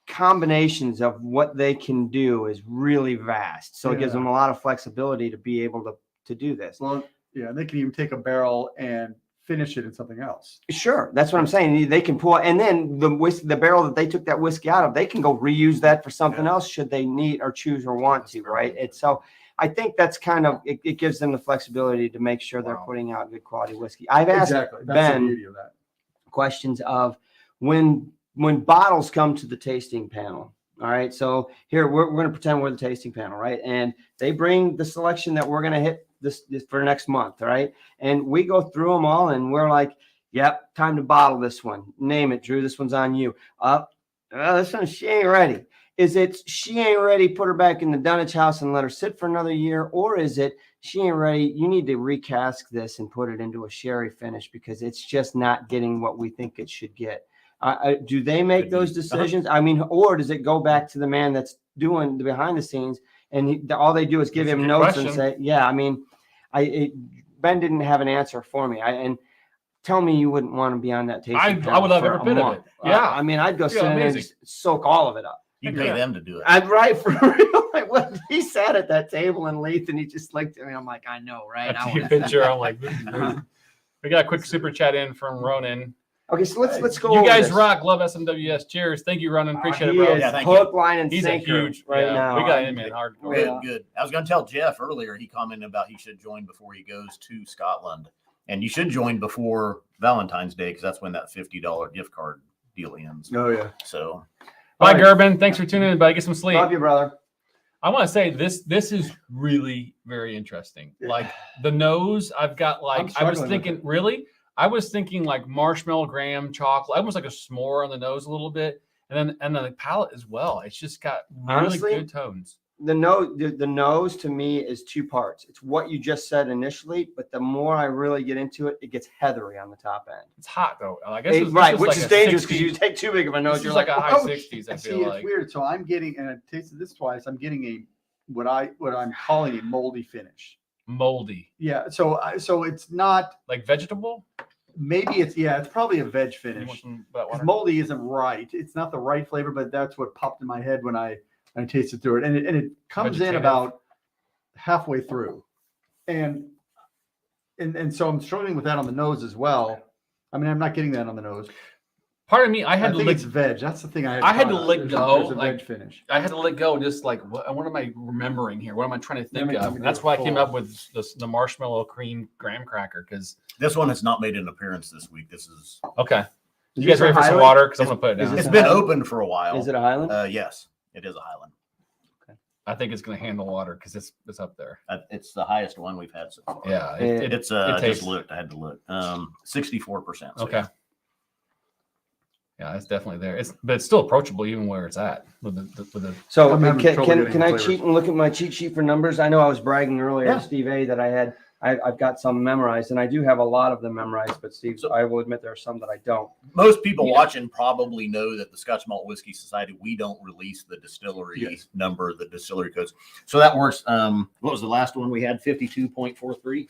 combinations of what they can do is really vast. So it gives Yeah. them a lot of flexibility to be able to do this. Well, yeah, they can even take a barrel and finish it in something else. Sure, that's what I'm saying. They can pour, and then the barrel that they took that whiskey out of, they can go reuse that for something else should they need or choose or want to, right? It's so I think that's kind of it gives them the flexibility to make sure they're putting out good quality whiskey. I've asked Exactly. That's Ben the beauty of that. questions of when bottles come to the tasting panel. All right, so here we're going to pretend we're the tasting panel, right? And they bring the selection that we're going to hit this for next month, right? And we go through them all, and we're like, "Yep, time to bottle this one. Name it, Drew. This one's on you." This one, she ain't ready. Is it she ain't ready? Put her back in the dunnage house and let her sit for another year, or is it she ain't ready? You need to recast this and put it into a sherry finish because it's just not getting what we think it should get. Do they make Could those be. decisions? I mean, or does it go back to the man that's doing the behind the scenes and all they do is give That's a him good notes question. and say, yeah, I mean, Ben didn't have an answer for me. And tell me you wouldn't want to be on that tasting I panel would love for every a bit of month. it. Yeah. I mean, I'd go Yeah, sit in there and amazing. just soak all of it up. You pay them to do it. I'd write for real. Like when he sat at that table in Leith and he just looked at me, I'm like, I know, right? I take a picture. I'm like, this is crazy. We got a quick super chat in from Ronan. Okay, so let's go. You over guys this. rock. Love SMWS. Cheers. Thank you, Ronan. Appreciate it, He bro. is Yeah, thank you. hook, line, and He's a sinker huge right yeah, now. We got him in hardcore. Good, Yeah. good. I was going to tell Jeff earlier. He commented about he should join before he goes to Scotland, and you should join before Valentine's Day because that's when that $50 gift card deal ends. Oh yeah. So Bye, All right. Gerben. Thanks for tuning in, buddy. Get some sleep. Love you, brother. I want to say this is really very interesting. Like the nose, I've got I'm I was struggling with thinking, it. really? I was thinking like marshmallow graham chocolate, almost like a s'more on the nose a little bit. And then the palate as well. It's just got really Honestly, good tones. The nose to me is two parts. It's what you just said initially, but the more I really get into it, it gets heathery on the top end. It's hot though. I guess this Right, is which like is a dangerous because 60 you take too big of a nose, This you're is like a high oh, 60s, I See, feel it's like. weird. So I'm getting, and I tasted this twice. I'm getting what I'm calling a moldy finish. Moldy. Yeah. So it's not. Like vegetable? Maybe it's it's probably a veg You want finish. some of that Because water? moldy isn't right. It's not the right flavor, but that's what popped in my head when I tasted through it, and it comes in Vegetative. about halfway through, and so I'm struggling with that on the nose as well. I mean, I'm not getting that on the nose. Part of me, I had to think lick it's veg. That's the thing I had. I had to thought of. let There's go, There's a like- veg finish. I had to let go, just like what am I remembering here? What am I trying to think Let me of? do And that's a why I came full- up with the marshmallow cream graham cracker. Because this one has not made an appearance this week. This is okay, Is you guys this a ready for some Highland? water? Because I'm gonna put it Is down. this it's a been Highland? open for a while. Is it a Highland? Yes, it is a Highland. I think it's going to handle water because it's up there. It's the highest one we've had so far. Yeah, It- It's it tastes- just looked. I had to look. 64%. So okay. Yeah, it's definitely there. But it's still approachable even where it's at. With the So I'm having trouble can getting I flavors. cheat and look at my cheat sheet for numbers? I know I was bragging earlier Yeah. to Steve A that I've got some memorized, and I do have a lot of them memorized. But Steve, So- I will admit there are some that I don't. most people Yeah. watching probably know that the Scotch Malt Whiskey Society, we don't release the distillery Yes. number, the distillery codes. So that works. What was the last one we had? 52.43.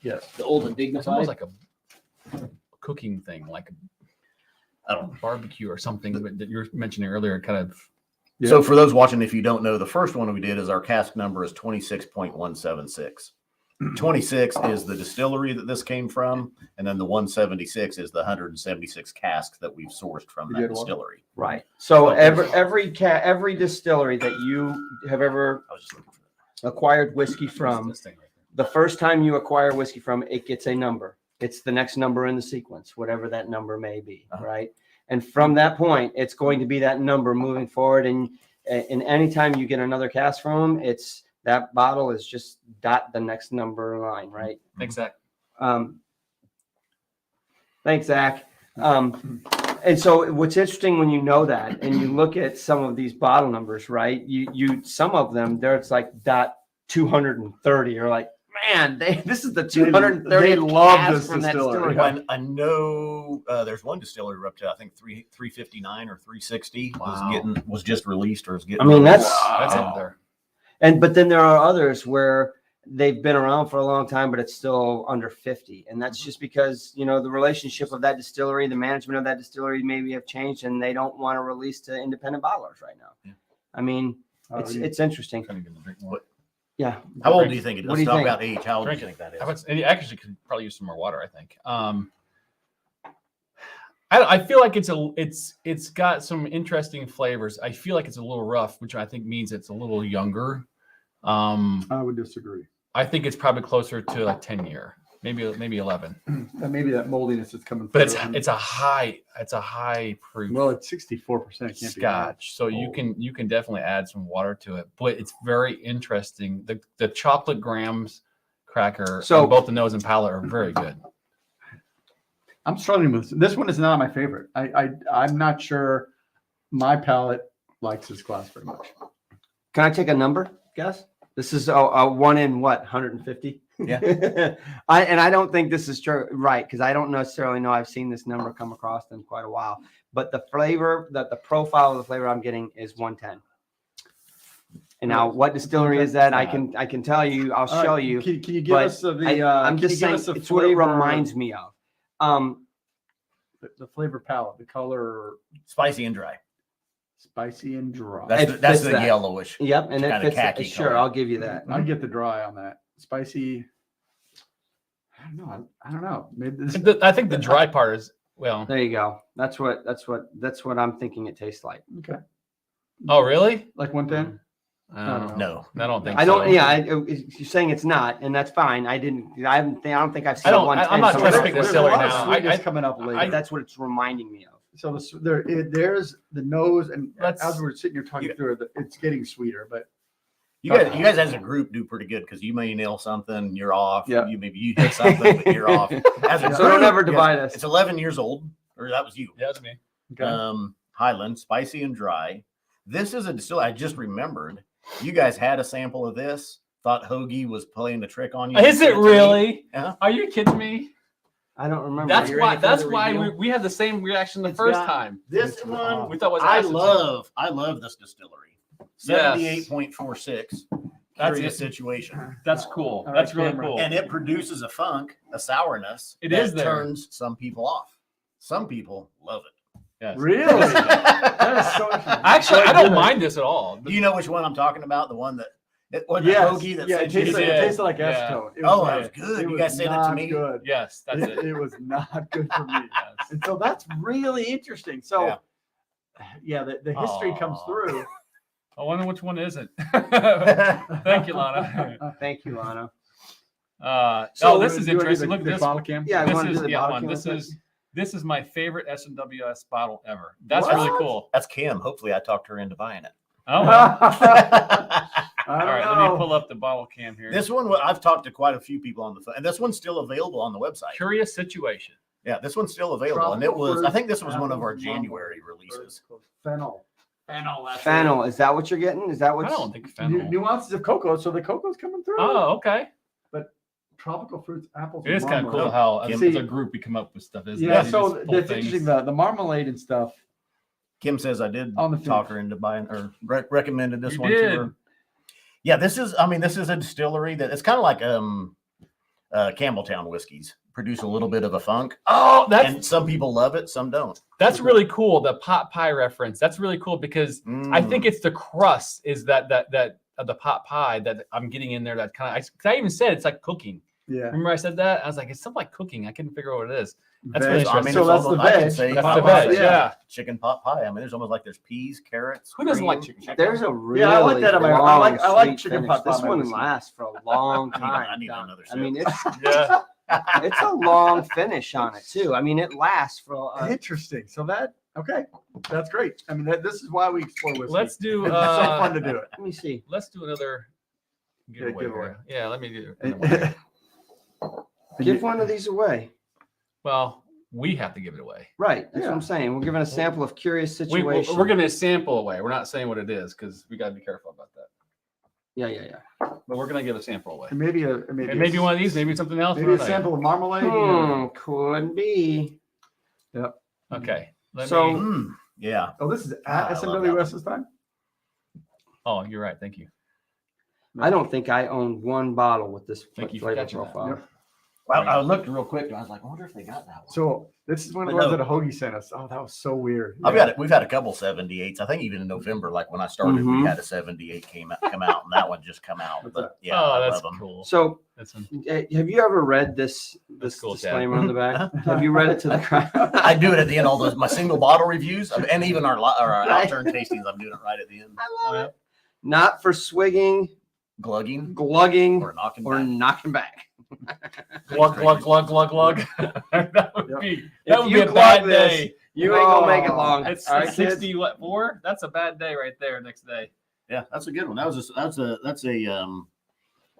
Yes. The old and it's almost dignified. like a cooking thing, like I don't know. a barbecue or something that you were mentioning earlier. Kind of. Yeah. So for those watching, if you don't know, the first one we did is our cask number is 26.176. 26 is the distillery that this came from, and then the 176 is the 176 casks that we've sourced from You that did what? distillery. Right. So Okay. every distillery that you have ever I was just looking for that. acquired whiskey from, This thing right the first time you acquire whiskey from, it gets a number. It's the next number in the sequence, whatever that number may be, Uh-huh. right? And from that point, it's going to be that number moving forward. And anytime you get another cask from them, it's that bottle is just dot the next number in line, right? there. Exactly. Thanks, Zach. And so what's interesting when you know that and you look at some of these bottle numbers, right? You some of them there it's like dot 230. You're like, man, this is the 230. They love cask this from that distillery. Well, I know there's one distillery we're up to, I think 359 or 360 Wow. was just released or is getting. I mean, released. That's Wow. up there. But then there are others where they've been around for a long time, but it's still under 50. And that's just because, the relationship of that distillery, the management of that distillery maybe have changed and they don't want to release to independent bottlers right now. Yeah. I mean, it's interesting. Trying to get a drink more. Yeah. How old do you think it is? What do Let's you talk think? about age. How old do you Drink think that is? I would, and you actually could probably use some more water. I think. I feel like it's got some interesting flavors. I feel like it's a little rough, which I think means it's a little younger. I would disagree. I think it's probably closer to like 10 year, maybe 11. And maybe that moldiness is coming But through. it's a high proof well, it's 64%. Can't be Scotch, so you old. can definitely add some water to it. But it's very interesting. The chocolate grams cracker, So- on both the nose and palate are very good. I'm struggling with this. This one is not my favorite. I'm not sure my palate likes this glass very much. Can I take a number, guess? This is a one in what, 150? Yeah. I don't think this is true, right? Because I don't necessarily know. I've seen this number come across in quite a while. But the flavor, the profile of the flavor I'm getting is 110. And now, what distillery is that? I can tell you. I'll All show right, you. Can you give but us the? I'm can you just give saying us the it's what it flavor- reminds me of. The flavor palette, the color, Spicy and dry. spicy and dry. That's It that's fits the that. yellowish. Yep, and it Kinda fits. khaki Sure, color. I'll give you that. I get the dry on that. Spicy. I don't know. I don't know. Maybe this. I think the dry part is well. There you go. That's what I'm thinking it tastes like. Okay. Oh, really? Like 110. No. I don't think. I don't. So. Yeah, you're saying it's not, and that's fine. I don't think I've seen. I don't- a 110 I'm not somewhere. Chesapeake There's a distillery lot of now. sweetness I- coming up later. But that's what it's reminding me of. So there's the nose, and That's- as we're sitting here talking Yeah. through it, it's getting sweeter. But You guys as a group do pretty good because you may nail something, you're off. Yeah. Maybe you hit something, but you're off. As a So don't group, ever yeah, divide us. It's 11 years old, or that was you. Yeah, that's me. okay. Highland, spicy and dry. This is a distillery. I just remembered. You guys had a sample of this. Thought Hoagie was playing the trick on you. Is it really? Yeah. Are you kidding me? I don't remember. That's You're why. any That's further why reveal? we had the same reaction the It's first got- time. This It's one, wild. We thought was I acetone. love this distillery. Yes. 78.46. That's Curious it. situation. That's cool. All That's right, really camera. cool. And it produces a funk, a sourness. It that is there. turns some people off. Some people love it. Yes. Really? That is so interesting. Actually, I So don't good. mind this at all. Do you know which one I'm talking about? The one or the Yes. hoagie that Yeah, it sent you tasted, to- it tasted like Yeah. acetone. It Oh, was that was like- good. it You guys was say that to not me? Good. Yes, that's it. It was not good for me. Yes. And so that's really interesting. So, yeah, the history comes Aw. through. I wonder which one isn't. Thank you, Lana. Thank you, Lana. So this is do you wanna do interesting. the- Look at the this. bottle cam. Yeah, I This wanna do is the yeah, bottle one. cam This real is my favorite SMWS bottle ever. That's What? really cool. That's Kim. Hopefully, I talked her into buying it. Oh, well. I All don't right. Let know. me pull up the bottle cam here. This one, I've talked to quite a few people on the phone, and this one's still available on the website. Curious situation. Yeah, this one's still available, and it Tropical was. I fruits, think this was one of apples, our and January marmalade. releases. Fennel. Fennel. Is that what you're getting? Is that I what's don't think fennel. Nuances of cocoa, so the cocoa's coming through. Oh, okay. Tropical fruits, apples. It is kind of cool marmalade. how as See- a group we come up with stuff. Isn't Yeah, it? You so just pull that's things. interesting. The marmalade and stuff. Kim says I did On the talk finish. her into buying or recommended this You one did. to her. Yeah, this is. I mean, this is a distillery that it's kind of like Campbelltown whiskeys. Produce a little bit of a funk, Oh, and some people love it, some don't. that's really cool. The pot pie reference. That's really cool because I think it's the crust is that the pot pie that I'm getting in there. That kind of. I even said it's like cooking. Yeah. Remember I said that? I was like, it's something like cooking. I couldn't figure out what it is. That's Veg. really I mean, interesting. So it's that's the almost- I can veg. say That's pot the pie. veg. Yeah. Chicken pot pie. I mean, there's almost like there's peas, carrots. Who doesn't like cream. chicken? There's a really Yeah, I like that on my- I like long, sweet chicken finish. pot pie This on my one whiskey. lasts for a long I time. need another I mean, sip. it's Yeah. it's a long finish on it too. I mean, it lasts for. Interesting. So that's great. I mean, this is why we explore whiskey. Let's do. It's so fun to do it. Let me see. Let's do another giveaway. giveaway. here. Yeah, let me do. another one. Give one of these away. Well, we have to give it away. Right. That's Yeah. what I'm saying. We're giving a sample of curious We're situation. giving a sample away. We're not saying what it is because we got to be careful about that. Yeah. But we're gonna give a sample away. And maybe And maybe one of these, maybe something else. Maybe a sample of marmalade. Could be. Okay. Let So- me. Mm, yeah. Oh, this is I at love SMWS this time. Oh, you're right. Thank you. I don't think I own one bottle with this Thank you for flavor catching that. profile. Yep. I looked real quick and I was like, I wonder if they got that one. So this is one of But the ones no. that a hoagie sent us. Oh, that was so weird. I've got it. We've had a couple 78s. I think even in November, like when I started, Mhm. we had a 78 come out, and that one just come out. But yeah, Oh, I that's love them. cool. So, That's an- have you ever read this That's cool, Chad. disclaimer on the back? Have you read it to the crowd? I do it at the end. All those my single bottle reviews and even our outturn tastings. I'm doing it right at the end. I love it. Not for swigging, Glugging glugging, or knocking. or back. knocking back. glug glug glug glug glug. That would Yep. be If that would be you a glug bad this, day. You ain't gonna make it long. It's All right, kids? 60 what 4? That's a bad day right there. Next day. Yeah, that's a good one. That's a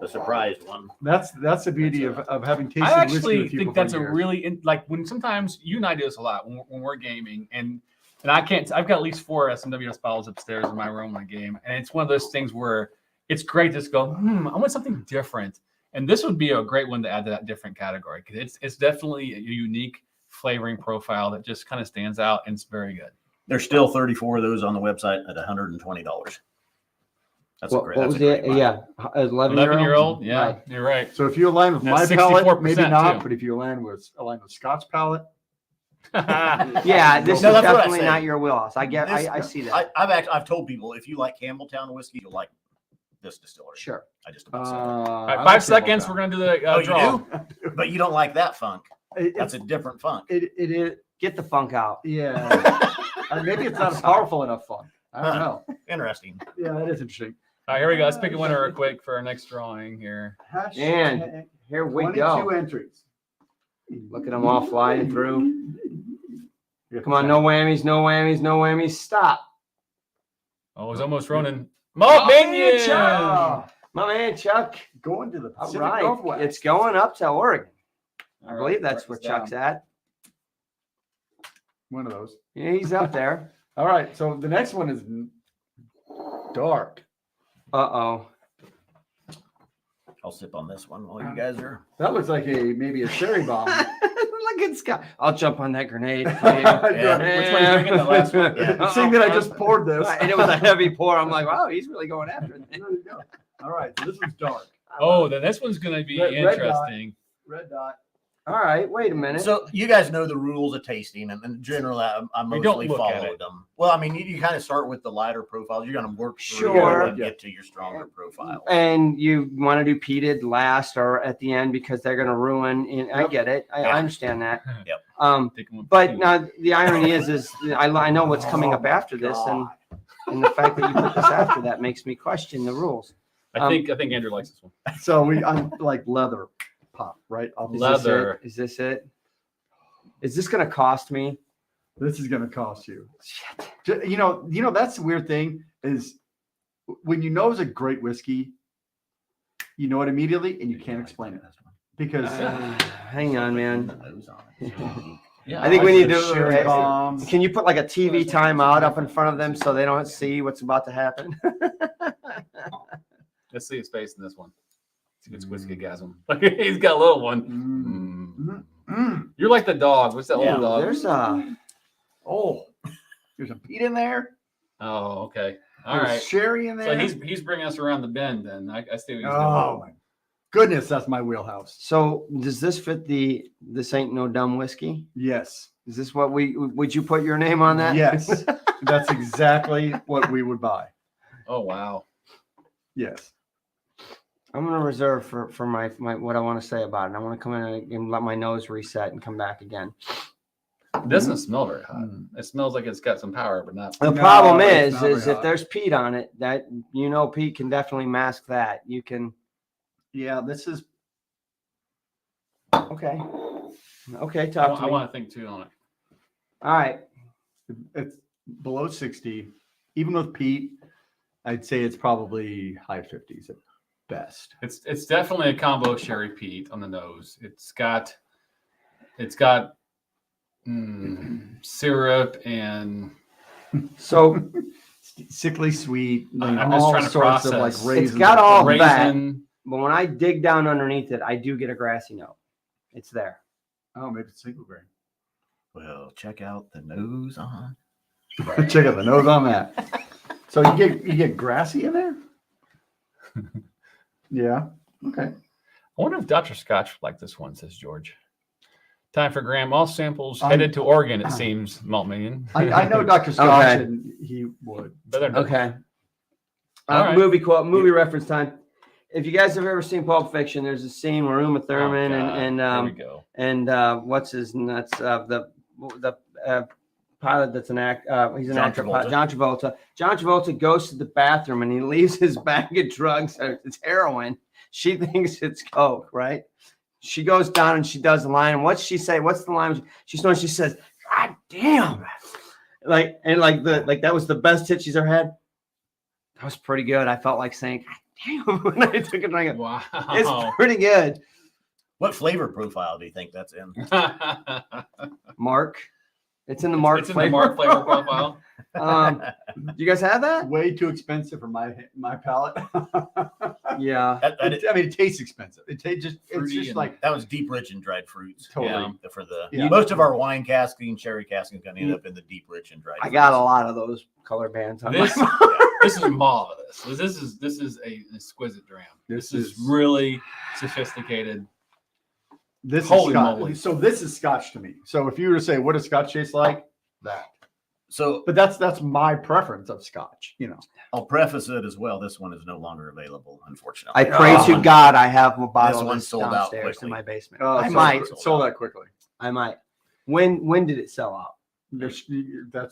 surprise one. That's the beauty of having tasted I whiskey actually with you think for that's a years. really like when sometimes you and I do this a lot when we're gaming and I can't. I've got at least 4 SMWS bottles upstairs in my room when I game, and it's one of those things where it's great to just go, I want something different, and this would be a great one to add to that different category because it's definitely a unique flavoring profile that just kind of stands out and it's very good. There's still 34 of those on the website at $120. That's What, great. what That's was a great the buy. yeah 11-year-old, yeah, Right. you're right. So if you align with my That's palate, maybe 64% not. too. But if you align with Scott's palate, Yeah, this No, is that's what I definitely say. not your wheelhouse. I get. This- I see that. I've told people if you like Campbelltown whiskey, you'll like this distillery. Sure. I just about said it. All I right, like 5 seconds. Campbelltown. We're gonna do the Oh, draw. you do? But you don't like that funk. That's It's, a different funk. it is. Get the funk out. Yeah. Maybe it's not a powerful enough fun. I don't know. Interesting. Yeah, that is interesting. All right, here we go. Let's pick a winner real quick for our next drawing here. And here we 22 go. entries. Look at them all flying through. Come on, no whammies, no whammies, no whammies. Stop. Oh, it was almost Ronan. Malt Minion. Chuck. My man Chuck. Going to the All Pacific right. Northwest. It's going up to Oregon. I All right, believe that's write where this Chuck's down. at. One of those. Yeah, he's up there. All right. So the next one is dark. Uh-oh. I'll sip on this one while you guys are. That looks like maybe a cherry bomb. Look at Scott. I'll jump on that grenade. Yeah. Which one you drinking, the last one? Yeah. Seeing that I just poured this. And it was a heavy pour. I'm like, wow, he's really going after it. There you go. All right. So this one's dark. Oh, then this one's gonna be Red dot. interesting. Red dot. All right, wait a minute. So you guys know the rules of tasting, and generally I We don't mostly look at follow it. them. Well, I mean, you kind of start with the lighter profiles. You're going to work through Sure. and get to your stronger profile. And you want to do peated last or at the end because they're going to ruin. And I Yep. get it. I Yeah. understand that. Yep. Take one for But two. now the irony is I know what's coming up after this, and the fact that you put this after that makes me question the rules. I think Andrew likes this one. So I'm like leather pop, right? Is Leather. This it? Is this it? Is this going to cost me? This is going to cost you. You know, that's the weird thing is when you know it's a great whiskey, you know it immediately and you can't explain it because Hang on, man. Nose on it. Yeah, I think we need Sherry to. bombs. Can you put like a TV timeout up in front of them so they don't see what's about to happen? Let's see his face in this one. See if it's whiskey-gasm. He's got a little one. You're like the dog. What's that little dog? There's there's a peat in there. Oh, okay. All There's right. sherry in there. So he's bringing us around the bend. Then I see what he's oh my goodness, that's my wheelhouse. So does this fit the "This Ain't No Dumb Whiskey"? Yes. Is this what would you put your name on that? Yes. That's exactly what we would buy. doing. Oh wow. Yes. I'm gonna reserve for my what I want to say about it. I want to come in and let my nose reset and come back again. It doesn't smell very hot. It smells like it's got some power, but not. The No, problem it's is not very if hot. there's peat on it, that peat can definitely mask that. You can. Yeah, this is Okay. Okay, talk to I me. want to think too on it. All right. it's below 60. Even with peat, I'd say it's probably high 50s at best. It's definitely a combo sherry peat on the nose. It's got syrup and So Sickly sweet, I'm just all trying to sorts of like process. raisins. It's got all that. raisin. But when I dig down underneath it, I do get a grassy note. It's there. Oh, maybe it's single grain. Well, check out the nose on. Check out the nose on that. So you get grassy in there? Yeah. Okay. I wonder if Dr. Scotch would like this one, says George. Time for Graham. All samples I- headed to Oregon, it seems, Maltman. I know Dr. Scotch Okay. and he would. Better Okay. All right. Movie reference time. If you guys have ever seen Pulp Fiction, there's a scene where Uma Thurman there we go. and what's his nuts the pilot that's an act he's an John actor Travolta. John Travolta goes to the bathroom and he leaves his bag of drugs. It's heroin. She thinks it's coke, right? She goes down and she does the line. And what's she say? What's the line? She says, "God damn!" That was the best hit she's ever had. That was pretty good. I felt like saying, "God damn!" when I took a drink. Wow. It's pretty good. What flavor profile do you think that's in? Mark. It's in the Mark It's in flavor. the Mark flavor profile. Do you guys have that? Way too expensive for my palate. Yeah. It tastes expensive. It's Fruity just and- like That was deep rich in dried fruits. Totally. For the Yeah. most of our wine casking, sherry casking is going to end up in the deep rich and dried. I fruits. got a lot of those color bands on This, my this is marvelous. This is an exquisite dram. This is really sophisticated. this is Holy Scotch. moly. So this is Scotch to me. So if you were to say what does Scotch taste like, that. So But that's my preference of Scotch. I'll preface it as well. This one is no longer available, unfortunately. I pray to God I have a bottle This of one this sold out downstairs in quickly. my basement. Oh, I so might. it sold out quickly. I might. When did it sell out? That's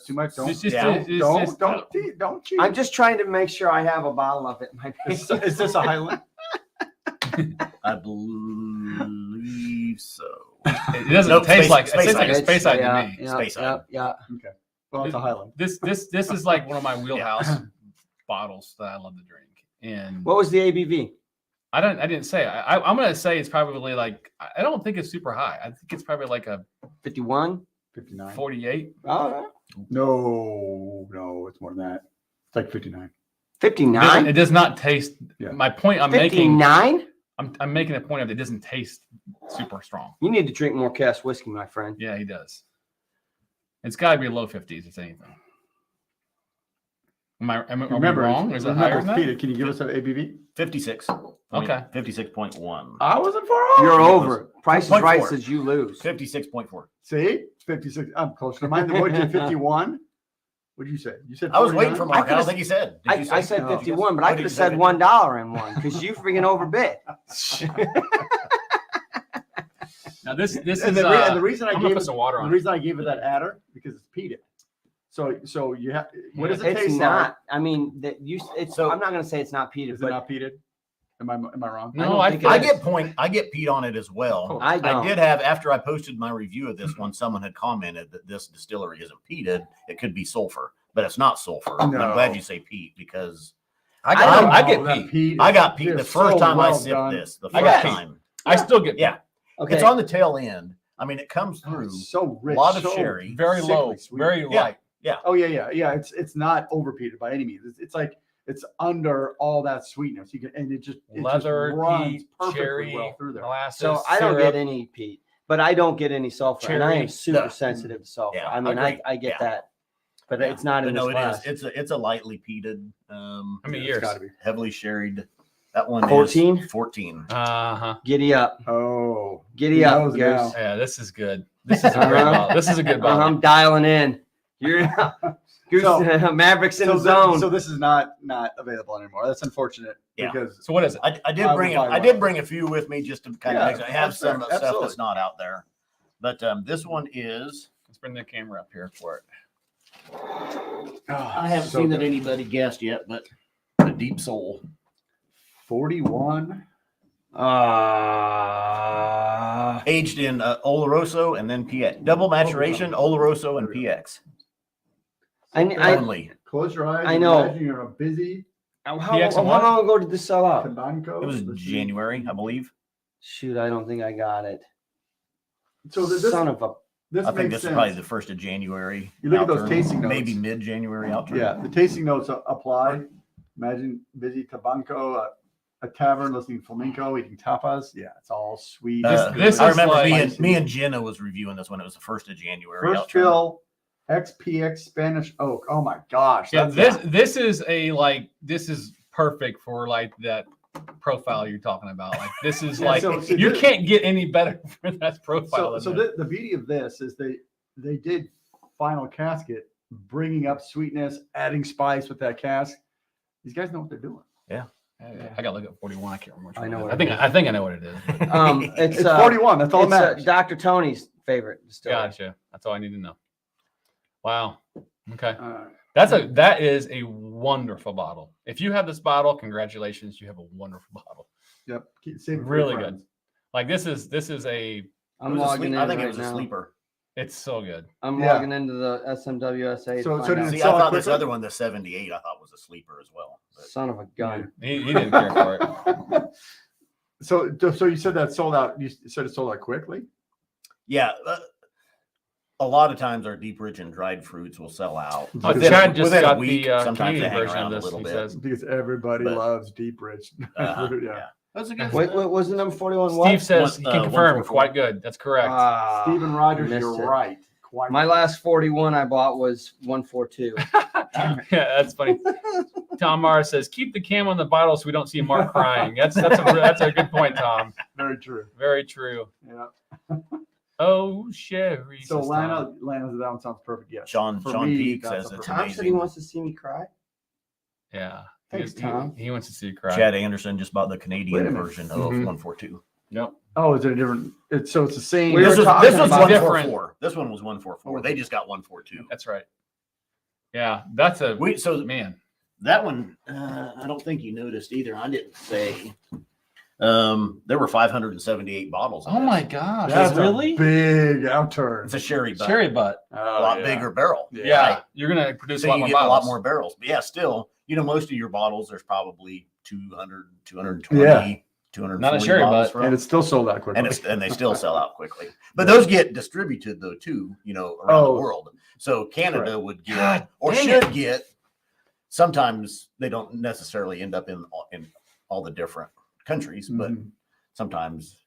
too much. Don't It's just- Yeah. it's just- don't cheat. I'm just trying to make sure I have a bottle of it in my basement. Is this a Highland? I believe so. It doesn't Nope, taste space- like space it tastes like a item. space item yeah, to me. yeah, Space yeah, item. yeah. Well, it's a Highland. This is like one of my wheelhouse bottles that I love to drink. And What was the ABV? I didn't say. I'm gonna say it's probably like I don't think it's super high. I think it's probably like a 51. 59. 48. Oh, No, it's more than that. It's like 59. 59. It does not taste. Yeah. My point I'm making. 59. I'm making a point of it doesn't taste super strong. You need to drink more Cass whiskey, my friend. Yeah, he does. It's got to be low 50s, if anything. Are we wrong? Is it higher than that? Peter, can you give us an ABV? 56. Okay. 56.1. I wasn't far off. You're over. Price is 2.4. right says you lose. 56.4. See, 56. I'm closer to mine. What did you 51? What did you say? You said I was waiting 49? for Mark. I could've- don't think he said. Did you say I said No. 51, but What I did could you have say? said $1 in one because you freaking overbid. Now this And is. the reason I I'm gonna gave put it, some water the on it. reason I gave it that adder because it's peated. So you have. What does it It's taste not. I mean, that you. It's. So- I'm not going to say it's not like? peated, Is it but not peated? Am I wrong? I don't No, I think think I it get I get Pete on it as well. I don't. did have, after I posted my review of this one, someone had commented that this distillery isn't peated. It could be sulfur, but it's not sulfur. And I'm No. glad you say peat because I get that peat. I got peat They're the first so time I well sipped done. this. The I first got peat. time. I still get peat. Yeah. Okay. It's on the tail end. I mean, it comes Oh, through it's so a rich. lot of so sherry. Very low, sickly sweet. very Yeah. light. Oh yeah. It's not overpeated by any means. It's like it's under all that sweetness. You can and it just Leather, runs peat, perfectly cherry, well through there. molasses. So I don't syrup. get any peat, but I don't get any sulfur, and I am Cherry. super No. sensitive to sulfur. Yeah, I mean, agreed. I get Yeah. that, but Yeah. it's not in But this no, glass. it's a lightly peated, How many It's years? gotta be. heavily sherried. That one 14? is 14. Uh-huh. Giddy up, Oh, giddy He up, knows Goose. now. Yeah, this is good. This is a great Uh-huh. bottle. This is a good bottle. I'm dialing in. You're Goose, So- Mavericks in the so zone. this is not available anymore. That's unfortunate Yeah. because So what is it? I did I bring would buy I did one. bring a few with me just to kind Yeah, of mix it. I have that's fair. some stuff Absolutely. that's not out there. But this one is Let's bring the camera up here for it. I haven't seen that anybody guessed yet, but the Deep Soul. 41. Aged in Oloroso and then PX. Double maturation, Oloroso and PX. I Only. Close your eyes. I and know. Imagine you're a busy how PX and what? long ago did this sell out? Cabanco. It was Let's see. January, I believe. Shoot, I don't think I got it. So this Son of a. this I think makes this is sense. probably the 1st of January. You look at those outturn. tasting notes. Maybe mid-January out. Yeah, the tasting notes apply. Imagine busy Cabanco, a tavern listening flamenco, eating tapas. Yeah, it's all sweet. This I is remember like- me and Jenna was reviewing this one. It was the 1st of January. First outturn. fill, XPX Spanish oak. Oh my gosh. Yeah, that's- this is this is perfect for like that profile you're talking about. Like this is Yeah, like so you this- can't get any better for that profile. So than that. the beauty of this is they did final casket, bringing up sweetness, adding spice with that cask. These guys know what they're doing. I gotta look at 41. I can't remember. Which I one know it is. what I think it is. I think I know what it is. It's It's 41. That's all that it's matters. Dr. Tony's favorite distillery. Gotcha. That's all I need to know. Wow. Okay. Uh, That is a wonderful bottle. If you have this bottle, congratulations, you have a wonderful bottle. yep. Save it for Really your good. friends. Like this is a I'm It was a logging sleep- in I think right it was now. a sleeper. it's so good. I'm Yeah. logging into the SMWS. So- to so find did out. it See, I sell thought this quickly? other one, the 78, I thought was a sleeper as well. But Son of a gun. He didn't care for it. So you said that sold out. You said it sold out quickly. yeah, a lot of times our deep, rich, and dried fruits will sell out. Oh, Within- Chad just within a got week. the Sometimes Canadian they hang version around of a this. little He bit. says Because everybody But- loves deep rich. Uh-huh, yeah. That's a good Wait, was the number 41 what? Steve says he One- can confirm. 144. Quite good. That's correct. Steven Rogers, missed you're it. right. Quite My last 41 I bought was 142. Yeah, that's funny. Tom Mara says, "Keep the cam on the bottle so we don't see Mark crying." That's a good point, Tom. very true. Very true. Yeah. Oh, Sherry. So says Lana, Tom. that one sounds perfect. Yes. Sean For Sean me, Peak that's says a it's perfect- Tom said he amazing. wants to see me cry. Yeah. Thanks, He- Tom. He wants to see you cry. Chad Anderson just bought the Wait a Canadian minute. version of Mhm. 142. Yep. Oh, is it a different? It's the same. We were This was talking this was about 144. This one was 144. They just got 142. That's right. Yeah, that's a So man. that one, I don't think you noticed either. I didn't say. There were 578 bottles. in Oh this. my gosh! That's really? a big outturn. It's a sherry, but Cherry butt. a lot bigger barrel. Yeah, Right. you're gonna produce So a lot you more get bottles. a lot more barrels. But yeah, still, most of your bottles, there's probably 200, 220, Yeah. 240 Not a sherry bottles butt. from. And it's still sold out quickly. and they still sell out quickly. But those get distributed though too, around Oh. the world. So Canada would get God or dang should get. Sometimes they don't necessarily end up in all the different countries, but Mhm. sometimes,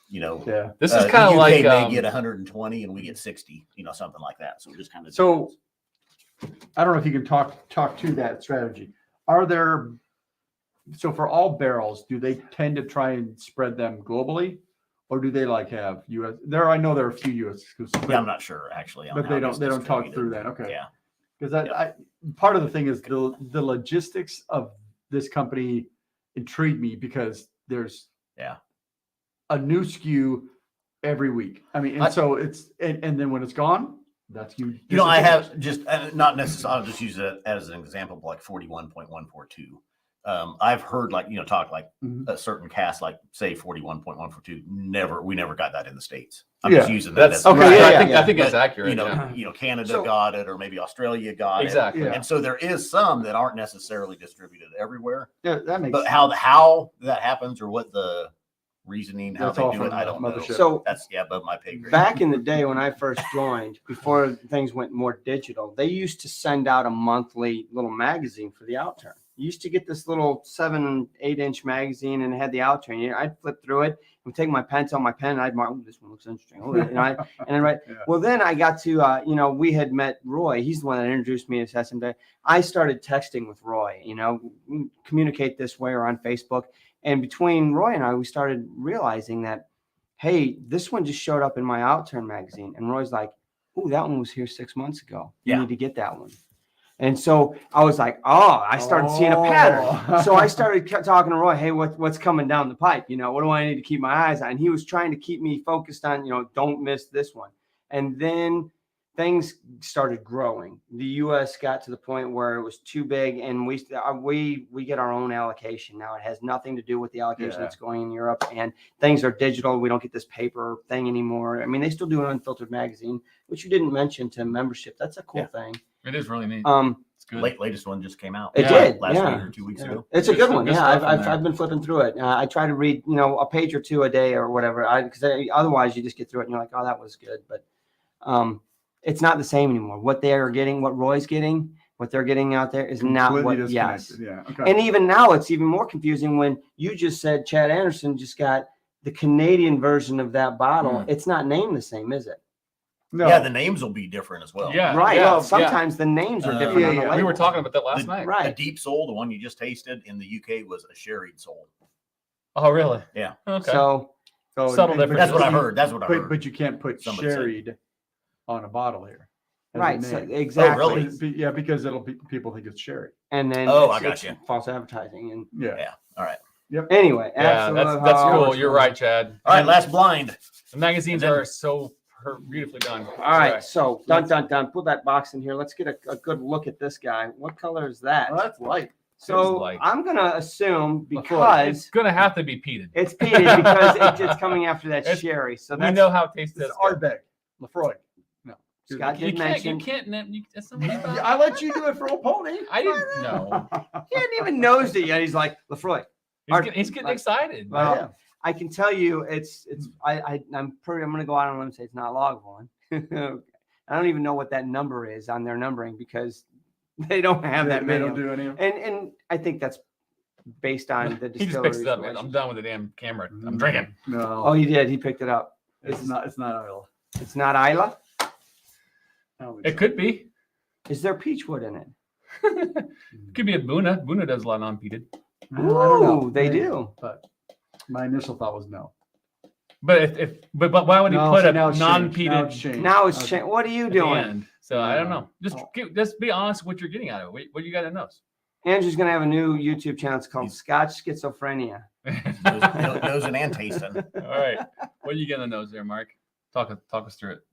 Yeah. This is the kind of UK like may get 120 and we get 60, something like that. So it just kind of So I don't know if you can talk to that strategy. Are there so for all barrels, do they tend to try and spread them globally, or do they have US? I know there are a few US exclusive, Yeah, I'm not sure actually. on but how they it don't is talk distributed. through that. Okay. Yeah. Because I part of the thing is the logistics of this company intrigue me because there's a new SKU every week. I mean, and so it's and then when it's gone, that's you. I have just not necessarily. I'll just use it as an example, like 41.142. I've heard talk like Mhm. a certain cast, like say 41.142. We never got that in the States. I'm Yeah. just using that That's as okay. Right, Yeah, yeah, I think that's but, accurate. Canada So- got it, or maybe Australia got Exactly. Yeah. it. And so there is some that aren't necessarily distributed everywhere. Yeah, that makes But sense. how that happens, or what the reasoning, how That's they all do from it, I the don't know. mothership. So That's above my pay grade. back in the day when I first joined, before things went more digital, they used to send out a monthly little magazine for the outturn. You used to get this little 7-8 inch magazine and it had the outturn. I'd flip through it and take my pencil, my pen, and I'd mark, oh, this one looks interesting. Oh, and then right. Yeah. Well, then I got to, we had met Roy. He's the one that introduced me to SMWS. I started texting with Roy, communicate this way or on Facebook. And between Roy and I, we started realizing that, hey, this one just showed up in my outturn magazine. And Roy's like, oh, that one was here 6 months ago. You Yeah. need to get that one. And so I was like, oh, I started seeing a pattern. So I started talking to Roy, hey, what's coming down the pipe? What do I need to keep my eyes on? And he was trying to keep me focused on, don't miss this one. And then things started growing. The U.S. got to the point where it was too big, and we get our own allocation now. It has nothing to do with the allocation that's going in Europe, and things are digital. We don't get this paper thing anymore. I mean, they still do an unfiltered magazine, which you didn't mention to membership. That's a cool thing. It is really neat. It's good. Latest one just came out. It did, last yeah. week or 2 weeks ago. It's a good one. Good Yeah, stuff in there. I've been flipping through it. I try to read, a page or two a day or whatever. Because otherwise, you just get through it and you're like, oh, that was good. But it's not the same anymore. What they are getting, what Roy's getting, what they're getting out there is not Completely what. Yes. disconnected. Yeah. Okay. And even now, it's even more confusing when you just said Chad Anderson just got the Canadian version of that bottle. It's not named the same, is it? No. Yeah, the names will be different as well. Yeah. Right. yeah, Well, sometimes the names are different. yeah, on the yeah. We were label. talking about that last The- night. The Right. deep soul, the one you just tasted in the UK, was a sherried soul. Oh, really? Yeah. Okay. So Subtle but difference. That's what I you- heard. That's what I heard. But you can't put Somebody said. sherried on a bottle here. as a right. So, name. exactly. really? Yeah, because people think it's sherry. And then Oh, I it's gotcha. false advertising. And Yeah. Yeah. All right. anyway, Yeah, absolutely. that's how cool. it's You're going. right, Chad. All right. Last blind. The magazines And then- are so beautifully done. All right, Sorry. so dun. Put that box in here. Let's get a good look at this guy. What color is that? Well, that's light. So light. I'm gonna assume It's because gonna have to be peated. it's peated because it's coming after that It's- sherry. So We that's know how tasty This that's is Ardbeg, Lefroy. No. Scott You did can't. mention. You can't. That's not what I thought. I let you do it for a pony. I didn't know. He hadn't even nosed it yet. He's like Lefroy. He's getting excited. Well, Yeah. I can tell you, I'm gonna go out on a limb and say it's not Lagavulin. I don't even know what that number is on their numbering because they don't have that They many. don't of them. do any of And I think that's based on the He just distillery. picks it up. Man. I'm done with the damn camera. I'm drinking. No. Oh, he did. He picked it up. It's not Isle. It's not Isla. I don't think It so. could be. Is there peachwood in it? Could be a Buna. Buna does a lot of non-peated. I don't know. Ooh, they Maybe. do. But my initial thought was no. But but why would he No, put see, a now it's changed. Now non-peated it's changed. Now it's Okay. what are you at the doing? end? So I don't know. Oh. Just be honest what you're getting out of it. What you got to know. Andrew's gonna have a new YouTube channel. It's called He's- Scotch Schizophrenia. Nosing and tasting. All right. What are you getting on the nose there, Mark? Talk us through it.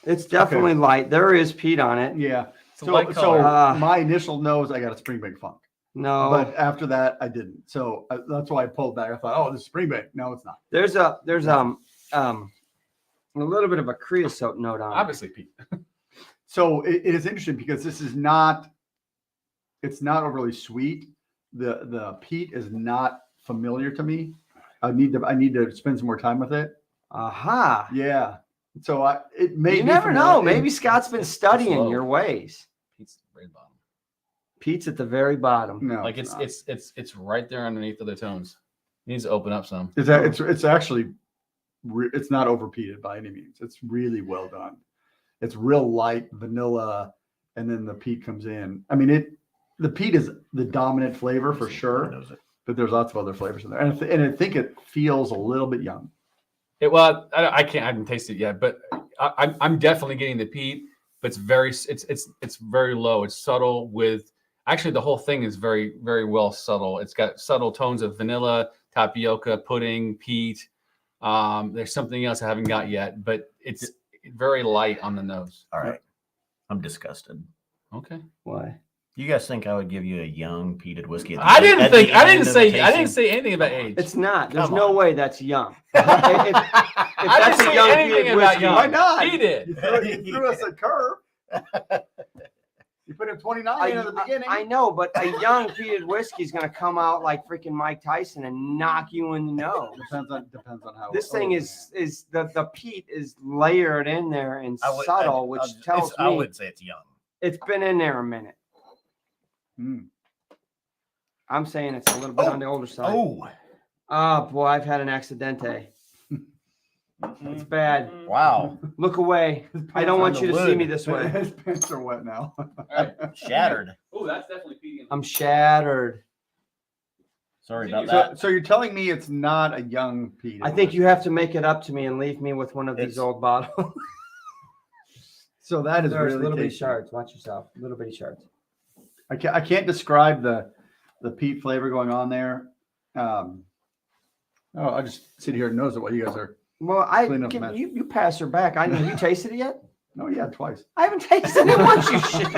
It's definitely light. There is peat on it. Yeah. It's a light So color. my initial nose, I got a Springbank funk. No, But after that, I didn't. So that's why I pulled back. I thought, oh, this is Springbank. No, it's not. there's a little bit of a creosote note on it. Obviously, Pete. So it is interesting because this is not, it's not overly sweet. The peat is not familiar to me. I need to spend some more time with it. Aha. Yeah. So it may You be never familiar. know. Maybe Scott's been studying slow. your ways. Pete's very bottom. Pete's at the very bottom. No, Like not. it's right there underneath of the tones. It needs to open up some. It's actually it's not overpeated by any means. It's really well done. It's real light vanilla, and then the peat comes in. I mean, the peat is the dominant flavor for sure, Knows it. but there's lots of other flavors in there, and I think it feels a little bit young. I haven't tasted it yet, but I'm definitely getting the peat. But it's very low. It's subtle with actually the whole thing is very very well subtle. It's got subtle tones of vanilla, tapioca, pudding, peat. There's something else I haven't got yet, but it's very light on the nose. All right. I'm disgusted. Okay. Why? Do you guys think I would give you a young peated whiskey? I didn't at the think. I end didn't of the say. I tasting? didn't say anything about age. It's not. There's Come no on. way that's young. I didn't that's a say young anything peated about whiskey, young. why not? He did. You threw us a curve. You put him 29 in the beginning. I know, but a young peated whiskey is going to come out like freaking Mike Tyson and knock you in the nose. depends on how. This thing old is the peat is layered in there and subtle, which tells I me would say it's young. it's been in there a minute. Mm. I'm saying it's a little bit on the older side. Oh, Boy, I've had an accidente. It's bad. wow. Look away. I don't want you to see me this way. His pants are wet now. Shattered. Oh, that's definitely peating. I'm shattered. Sorry about that. So you're telling me it's not a young peat? I think you have to make it up to me and leave me with one of these It's- old bottles. So that is There's really little bitty tasty. shards. Watch yourself. Little bitty shards. I can't describe the peat flavor going on there. I just sit here and nose it while you guys are. Well, Clean up mess. you pass her back. Have you tasted it yet? No, yeah, twice. I haven't tasted it once. You shit.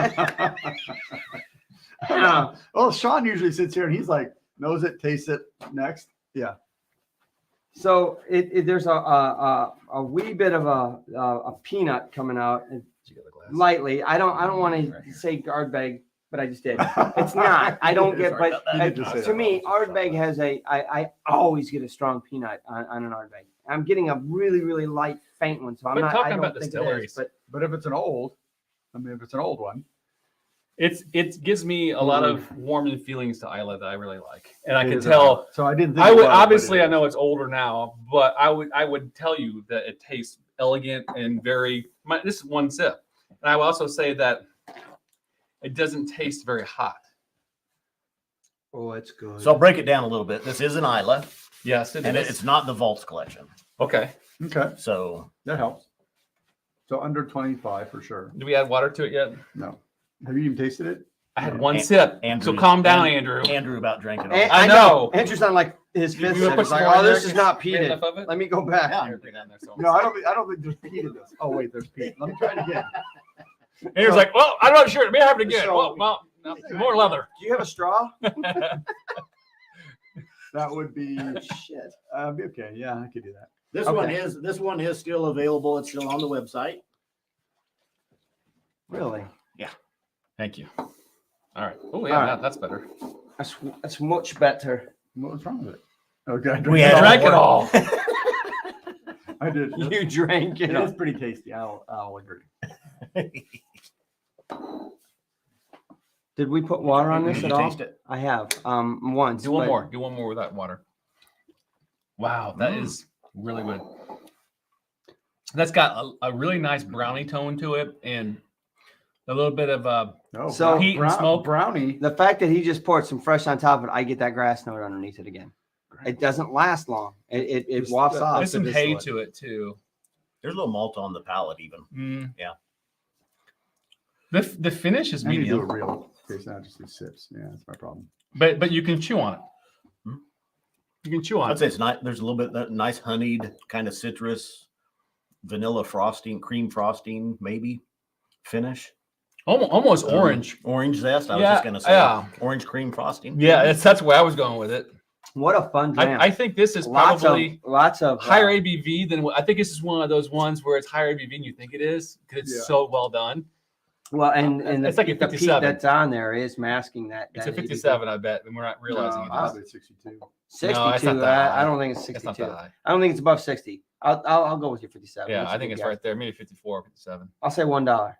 Yeah. Well, Sean usually sits here and he's like, nose it, taste it, next. Yeah. So there's a wee bit of a peanut coming out lightly. I don't want to say Ardbeg, but I just did. It's not. I don't get. Sorry But about that. You did just say to that. me, Ardbeg has I always get a strong peanut on an Ardbeg. I'm getting a really really light faint one, so I'm But not. talking I don't about think it distilleries. is, but But if it's an old one, It gives me a lot of warm feelings to Isla that I really like, and I it can is tell. So I didn't think I it would was, but obviously it I is. know it's older now, but I would tell you that it tastes elegant and very. This is one sip, and I will also say that it doesn't taste very hot. oh, it's good. So I'll break it down a little bit. This is an Isla, Yes, it and is. it's not the Vaults collection. Okay. Okay, So that helps. So under 25 for sure. Do we add water to it yet? No. Have you even tasted it? I had one An- sip. Andrew- so calm down, Andrew. Andrew about drank it all. I know. Andrew's not like his You fifth. wanna sip. put It's some like, more oh, in there? this is not We have peated. enough of it? Let me go back. Yeah. Here, put it down there, so- No, I don't think there's peat in this. Oh wait, there's peat. Let me try it again. Andrew's like, well, I'm not sure. Let me have it again. So- well, no, more leather. Do you have a straw? That would be Shit. okay. Yeah, I could do that. This Okay. one is still available. It's still on the website. Really? Thank you. All right. Oh, yeah, All right. that's better. That's much better. What was wrong with it? Okay, We had Drank it all. I did. You drank It it. is pretty tasty. I'll agree. Did we put water on this Did at you all? taste it? I have. Once. Do one but- more. Do one more with that water. Wow, that is really good. That's got a really nice brownie tone to it, and a little bit of No, So- Heat and smoke. brownie. The fact that he just poured some fresh on top of it, I get that grass note underneath it again. It doesn't last long. It Just wafts the- off. there's some the hay distillate. to it too. There's a little malt on the palate even. Yeah. The finish is I need to do a medium, real taste, not just these sips. Yeah, that's my problem. but you can chew on it. Hmm. You can chew on I'd it. say it's not. There's a little bit that nice honeyed kind of citrus, vanilla frosting, cream frosting, maybe finish. Almost orange. Orange zest. I was Yeah, just gonna say yeah. orange cream frosting. Yeah, that's where I was going with it. What a fun jam. I think this is lots probably of higher ABV than I think this is one of those ones where it's higher ABV than you think it is because it's Yeah. so well done. Well, and It's the, like a the peat 57. that's on there is masking that. It's that a 57, I bet, and we're not realizing No, it is. probably 62. 62. No, it's not that I high. don't think it's It's not 62. that high. I don't think it's above 60. I'll go with your 57. Yeah, That's a I think good it's guess. right there, maybe 54, 57. I'll say $1.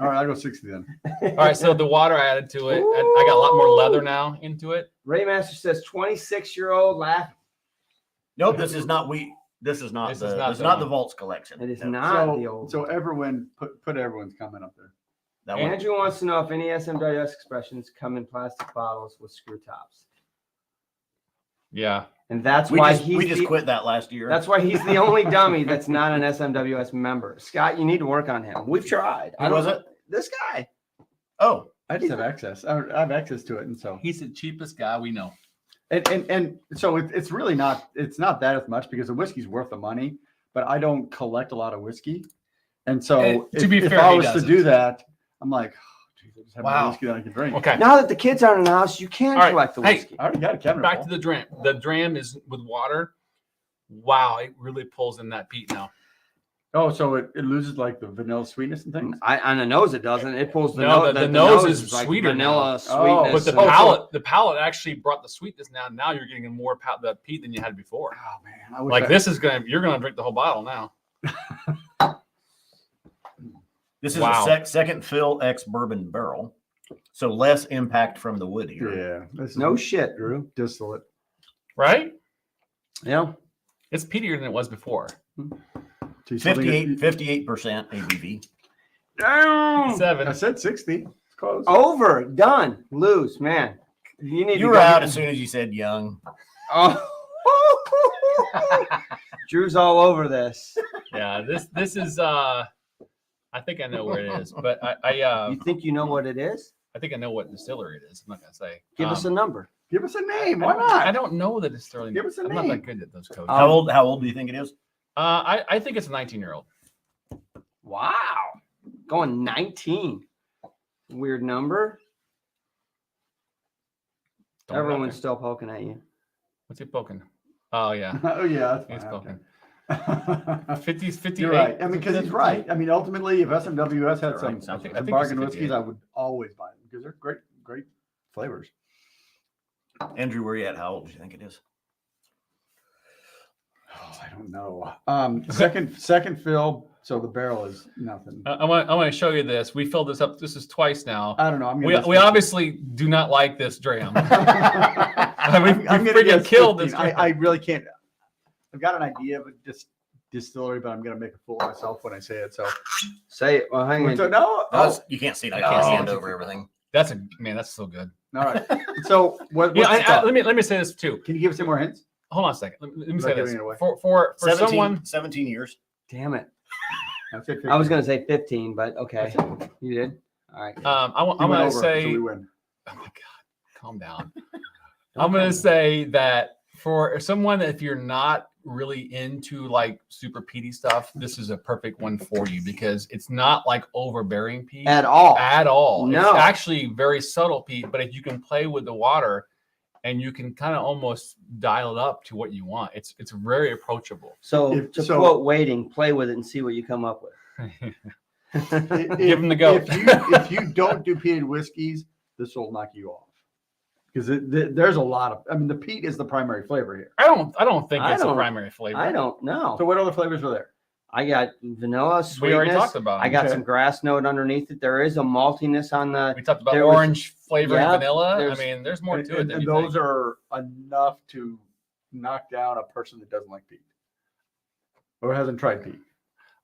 All right, I'll go 60 then. All right, so the water I added to it, I got a lot more leather now into it. Raymaster says 26-year-old laugh. Nope. This is not. This is not This the. is not This is the not the one. Vaults collection. It is No. not the old. So everyone put everyone's comment up there. That one. Andrew wants to know if any SMWS expressions come in plastic bottles with screw tops, Yeah. and that's We why just, he's we just the, quit that last year. That's why he's the only dummy that's not an SMWS member. Scott, you need to work on him. We've tried. Who was it? This guy. Oh, I just have access. I have access to it, and so He's the cheapest guy we know. and so it's really not. It's not that as much because the whiskey's worth the money. But I don't collect a lot of whiskey, and so To be if fair, I he was to doesn't. do that, I'm like, oh, geez, Just have Wow. more whiskey than I can drink. Okay. Now that the kids aren't in the house, you can All right. collect the Hey, whiskey. I already got a cabinet Back full. to the dram. The dram is with water. Wow, it really pulls in that peat now. Oh, so it loses like the vanilla sweetness and things? On the nose, it doesn't. It pulls the No, nose. the nose is like sweeter vanilla now. sweetness. But the and- palate actually brought the sweetness now. Now you're getting more the peat than you had before. Oh man, I wish Like this is you're gonna drink the whole bottle now. This is Wow. a second fill ex bourbon barrel, so less impact from the wood here. Yeah, this is No shit, Drew. distillate. Right? Yeah. It's peatier than it was before. Geez, something- 58% ABV. Damn. I 7. said 60. It's close. Over. Done. Lose, man. You need You to were go out get- as soon as you said young. Oh. Drew's all over this. Yeah, this is I think I know where it is, but I You think you know what it is? think I know what distillery it is. I'm not gonna say. Give us a number. Give us a name. I Why don't- not? I don't know the distillery. Give us a I'm not name. that good at those codes. How old do you think it is? I think it's a 19-year-old. Wow. Going 19. Weird number. Everyone's still poking at you. What's he poking? Oh yeah, Oh yeah, he's that's fine. poking. Okay. 50s, 58. You're right. I mean, because he's right. I mean, ultimately, if SMWS had Right. some, I some think it's bargain 58. whiskeys, I would always buy them because they're great flavors. Andrew, where you at? How old do you think it is? Oh, I don't know. Second fill, so the barrel is nothing. I want to show you this. We filled this up. This is twice now. I don't know. I'm We gonna obviously do not like this dram. we I'm gonna freaking guess killed 15. this. I really can't. I've got an idea of a distillery, but I'm gonna make a fool of myself when I say it. So, Say it. Well, hang on. so no. Oh, You can't see it. I Oh. can't stand over everything. That's so good. all right. So what? Yeah, what's the top? let me say this too. Can you give us any more hints? Hold on a second. Let me Without say giving this it away. for 17, someone. 17 years. Damn it. I said I was 15. going to say 15, but okay. You did? All right. I'm You going went to over, so say. we win. Oh my God, calm down. I'm going to say that for someone, if you're not really into like super peaty stuff, this is a perfect one for you because it's not like overbearing peat At all. at all. No. It's actually very subtle peat, but if you can play with the water and you can kind of almost dial it up to what you want, it's very approachable. So to quote Waiting, play with it and see what you come up with. Give him the goat. If you don't do peated whiskeys, this will knock you off because there's a lot of. I mean, the peat is the primary flavor here. I don't think I it's a don't- primary flavor. I don't know. So what other flavors are there? I got vanilla sweetness. We already talked about. I got Okay. some grass note underneath it. There is a maltiness on the. We talked about There was- orange flavor yeah, and vanilla. I there's- mean, there's more to it And than you those think. are enough to knock down a person that doesn't like peat or hasn't tried peat.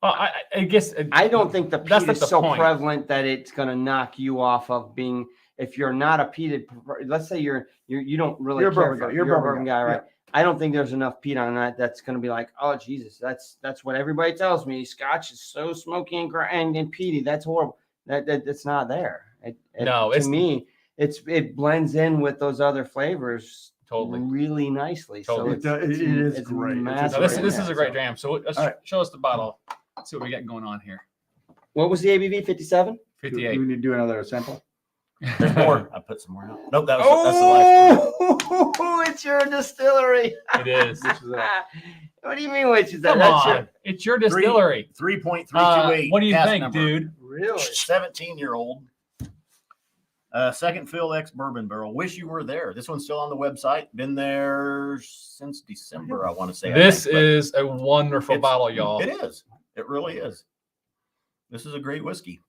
Well, I guess I don't think the That's peat not is the so point. prevalent that it's going to knock you off of being. If you're not a peated, let's say you don't really You're a care bourbon for- guy. You're a bourbon guy, guy, right? I don't think there's enough peat on that. That's going to be like, oh Jesus, that's what everybody tells me. Scotch is so smoky and peaty. That's horrible. That's not there. No, to it's- me, it blends in with those other flavors Totally. really nicely. Totally. So It is it's great. It's massive. No, this right is now, a great so. jam. So let's All right. show us the bottle. Let's see what we got going on here. What was the ABV? 57. Do 58. we need to do another sample? There's more. I put some more out. Nope, that's the last one. Oh, it's your distillery. It is. Which is that? What do you mean, which is that? Come That's on. It's your distillery. 3.328. What do you cast think, number. dude? Really? 17-year-old. Second fill ex bourbon barrel. Wish you were there. This one's still on the website. Been there since December, I want to say. I This think, but is a wonderful it's- bottle, y'all. It is. It really is. This is a great whiskey.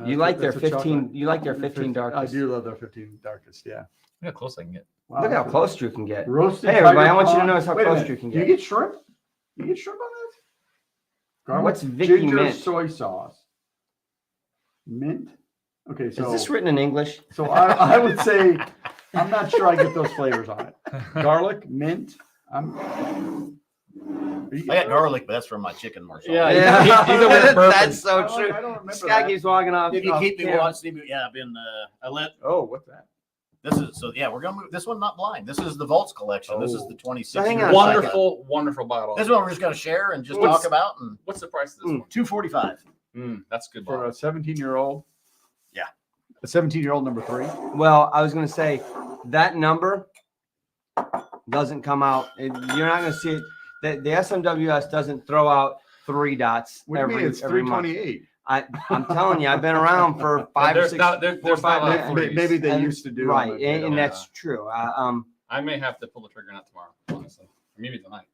You like their That's a 15. chocolate. You like their 15 darkest. I do love their 15 darkest. Yeah. Look how close I can get. Wow. Look how close Drew can get. Roasted. Hey, everybody, tiger I want you to prawn. notice how Wait a close minute. you can Do you get. get shrimp? You get shrimp on this? Garlic, What's Vicky ginger mint? soy sauce. Mint. Okay, so Is this written in English? so I would say I'm not sure I get those flavors on it. Garlic, mint. I got garlic, but that's from my chicken marshal. Yeah, Yeah, Either way, it's burping. that's so I don't- true. I don't remember Scott that. keeps walking off. If you off keep me camera. watching, yeah, I've been. I let Oh, what's that? this is so. Yeah, we're gonna move. This one not blind. This is the Vaults collection. This is the 26. So hang on a Wonderful, wonderful bottle. This one we're just gonna share and just What's- talk about. And What's the price of this one? $245. That's a good For bottle. a 17-year-old. A 17-year-old number 3. Well, I was going to say that number doesn't come out. You're not going to see it. The SMWS doesn't throw out 3 dots What do you mean it's every month. 328? I'm telling you, I've been around for 5 or 6, 4 or 5 not months. threes. Maybe they And- used to do right, them, and, but, that's true. I may have to pull the trigger not tomorrow, honestly. Maybe tonight.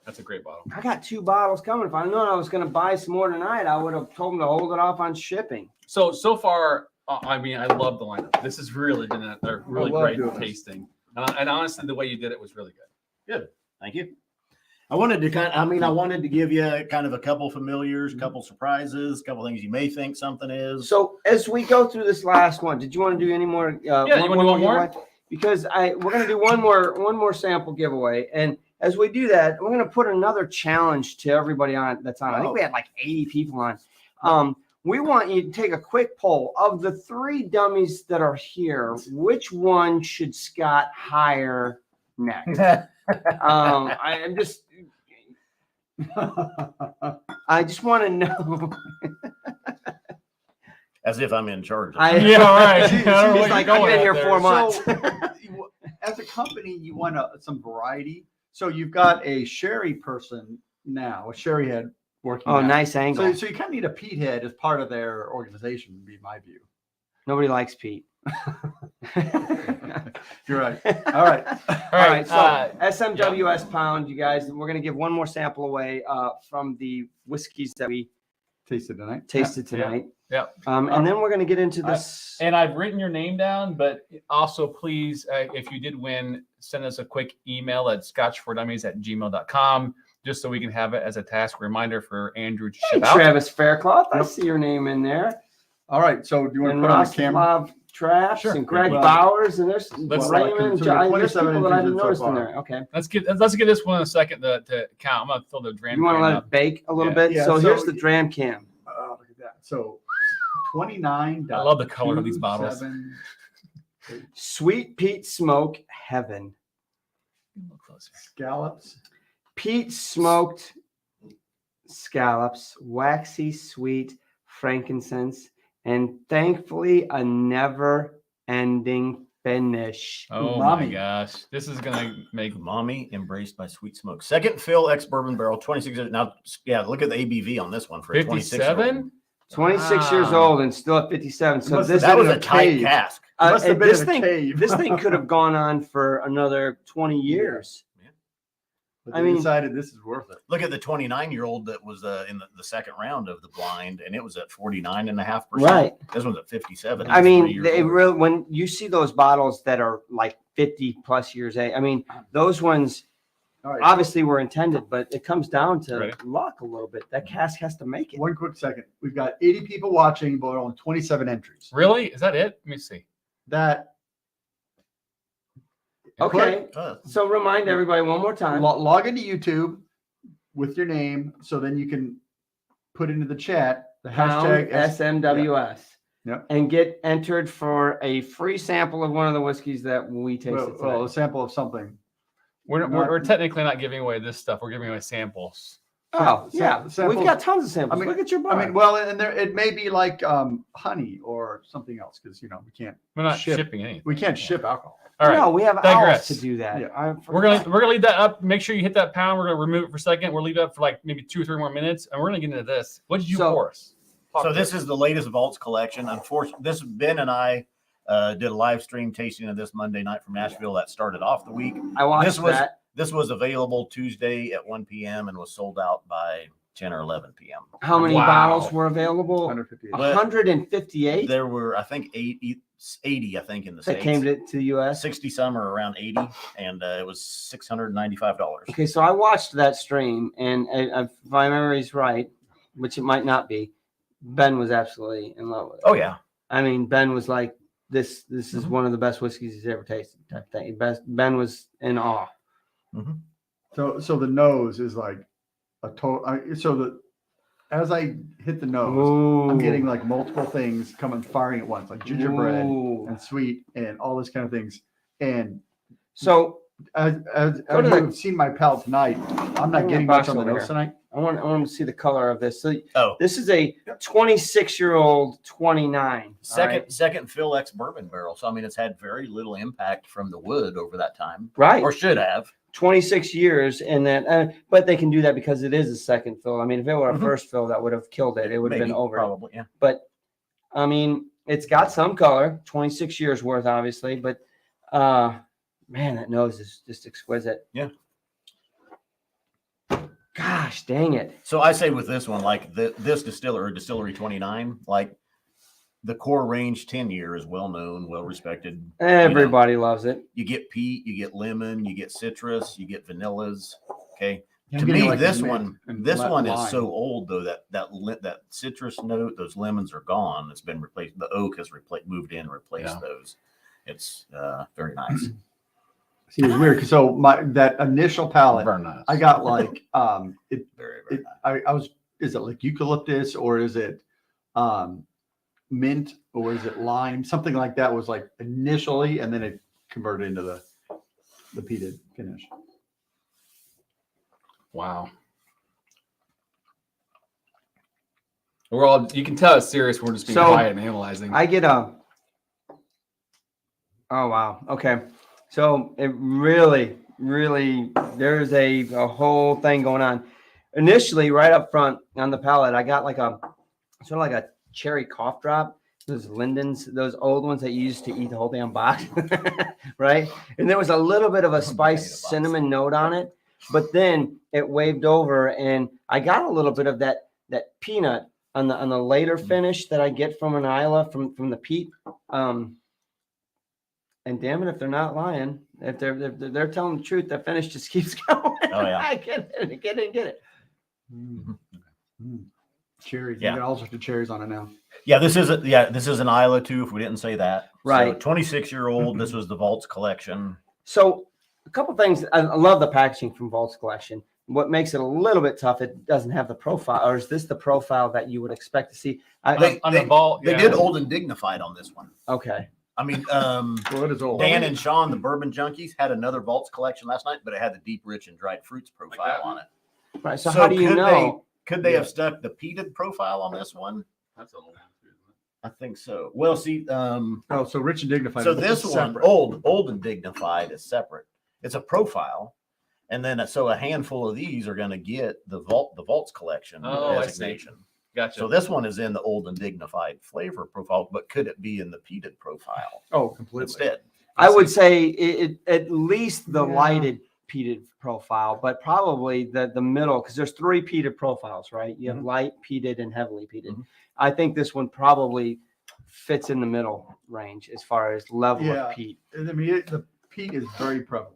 That's a great bottle. I got 2 bottles coming. If I known I was going to buy some more tonight, I would have told them to hold it off on shipping. So far, I mean, I love the lineup. This has really been a really love great doing this. tasting. And honestly, the way you did it was really good. Thank you. I wanted to I wanted to give you kind of a couple familiars, a couple surprises, a couple things you may think something is. So as we go through this last one, did you want to do any more? You want to do one more? giveaway? Because we're going to do one more sample giveaway, and as we do that, we're going to put another challenge to everybody that's on. I think we had like 80 people on. We want you to take a quick poll of the 3 dummies that are here. Which one should Scott hire next? I just want to know. As if I'm in charge. Yeah, all right. She's I don't know what like, you're I've going been at here there. 4 months. So, as a company, you want some variety. So you've got a sherry person now, a sherry head working. Oh, now. nice angle. So you kind of need a Pete head as part of their organization, would be my view. Nobody likes Pete. You're right. All right. All right. So SMWS pound, you guys. We're gonna give one more sample away from the whiskeys that we Tasted tonight. tasted tonight. Yeah. And then we're gonna get into this. And I've written your name down, but also please, if you did win, send us a quick email at scotchfordummies@gmail.com, just so we can have it as a task reminder for Andrew to Hey, ship out. Travis Faircloth, I Yep. see your name in there. All right. So do you want And to put on the camera? Rostislav Traps Sure. and Greg Well, Bowers, and there's let's- Raymond. so John, there's 27 people that I didn't entries so notice in far. there. Okay. Let's get this one in a second to count. I'm gonna fill the dram. You want to can let up. it bake a little Yeah. bit? Yeah, So so- here's the dram cam. Look at that. So 29. I love the color of these bottles. Sweet Pete Smoke Heaven. A little closer. Scallops. Pete smoked scallops, waxy sweet frankincense, and thankfully a never-ending finish. Oh my Umami. gosh, this is gonna make Mommy embraced by sweet smoke. Second fill ex bourbon barrel, 26. Now, yeah, look at the ABV on this one for a 26. 57. 26 years Wow. old and still at 57. So Must this That been was in a a tight cave. cask. Must have been this in a thing, cave. this thing could have gone on for another 20 years. But I they mean- decided this is worth it. Look at the 29-year-old that was in the second round of the blind, and it was at 49.5%. Right. This one's at 57. I He's 3 mean, years they old. really, when you see those bottles that are like 50 plus years age, I mean, those ones All right. obviously were intended, but it comes down to Ready? luck a little bit. That cask has to make it. One quick second. We've got 80 people watching, but only 27 entries. Really? Is that it? Let me see. That Okay. Uh, So remind everybody one more time. log into YouTube with your name, so then you can put into the chat the Pound hashtag SMWS. Yeah. And get entered for a free sample of one of the whiskeys that we tasted well, today. a sample of something. We're technically not giving away this stuff. We're giving away samples. Oh, yeah. We've samples- got tons of samples. I mean- Look at your bar. I mean, well, and there it may be like honey or something else because We're not Ship. shipping anything. we can't ship alcohol. All right. No, we have digress. hours to do that. Yeah. We're gonna leave that up. Make sure you hit that pound. We're gonna remove it for a second. We'll leave it up for like maybe 2 or 3 more minutes, and we're gonna get into this. What did you So- pour us? Talk So to this us. is the latest Vaults collection. Unfortunately, Ben and I did a live stream tasting of this Monday night from Nashville. That started off the week. I watched This was- that. This was available Tuesday at 1 p.m. and was sold out by 10 or 11 p.m. How many Wow. bottles were available? 158. But 158 There were, I think, 80 I think, in the that States. came to the U.S. 60 some or around 80, and it was $695. Okay, so I watched that stream, and if my memory's right, which it might not be, Ben was absolutely in love with it. Oh, yeah. I mean, Ben was like, "This is Mhm. one of the best whiskeys he's ever tasted." Type thing. Ben was in awe. So the nose is like a total. As I hit the nose, I'm getting like multiple things firing at once, like gingerbread Ooh. and sweet and all this kind of things. And So as Go to you the- have seen my palate tonight, I'm Bring not that getting box much on the over nose here. tonight. I want to see the color of this. So Oh, this is a 26-year-old 29. second fill ex bourbon barrel. So I mean, it's had very little impact from the wood over that time, Right. or should have. 26 years in that, but they can do that because it is a second fill. I mean, if it were a Mhm. first fill, that would have killed it. It would have been Maybe, over. probably. Yeah. But I mean, it's got some color, 26 years worth, obviously, but man, that nose is just exquisite. Yeah. Gosh, dang it. So I say with this one, like this distillery 29, like the core range 10 year is well known, well respected. Everybody loves it. You get peat, you get lemon, you get citrus, you get vanillas. Okay. Yeah, To I'm getting me, like this mint one and is lime. so old though that citrus note, those lemons are gone. It's been replaced. The oak has moved in and replaced those. It's very nice. See, it's weird. So that initial palate, Very nice. I got like Very, very nice. I was, is it like eucalyptus or is it mint or is it lime? Something like that was like initially, and then it converted into the peated finish. Wow. We're all, you can tell it's serious. We're just being So, quiet and analyzing. I get oh, wow. Okay. So it really, there's a whole thing going on. Initially, right up front on the palate, I got like a sort of like a cherry cough drop. Those Lindens, those old ones that you used to eat the whole damn box, right? And there was a little bit of a spiced cinnamon note on it, but then it waved over, and I got a little bit of that peanut on the later finish that I get from an Isla from the peat. And damn it, if they're not lying, if they're telling the truth, that finish just keeps going. Oh, yeah. I get it. Cherries. Yeah. You got all sorts of cherries on it now. Yeah, this is an Isla too, if we didn't say that. Right. So 26-year-old, this was the Vaults collection. So a couple things. I love the packaging from Vault's collection. What makes it a little bit tough, it doesn't have the profile, or is this the profile that you would expect to see? On the vault, They did old and dignified on this one. Okay. I mean, Well, it is old. Dan and Sean, the Bourbon Junkies, had another Vaults collection last night, but it had the deep, rich, and dried fruits profile on it. Right. So how do you know? Could they have stuck the peated profile on this one? That's a little. I think so. Well, see, Oh, so rich and dignified. so but this it's one, separate. old and dignified, is separate. It's a profile, and then so a handful of these are going to get the Vaults collection Oh, I see. designation. Gotcha. So this one is in the old and dignified flavor profile, but could it be in the peated profile Oh, completely. instead? I would say it at least the Yeah. lighted peated profile, but probably the middle, because there's 3 peated profiles, right? You have Mhm. light peated and heavily peated. Mhm. I think this one probably fits in the middle range as far as level Yeah. of peat. And I mean, the peat is very prevalent,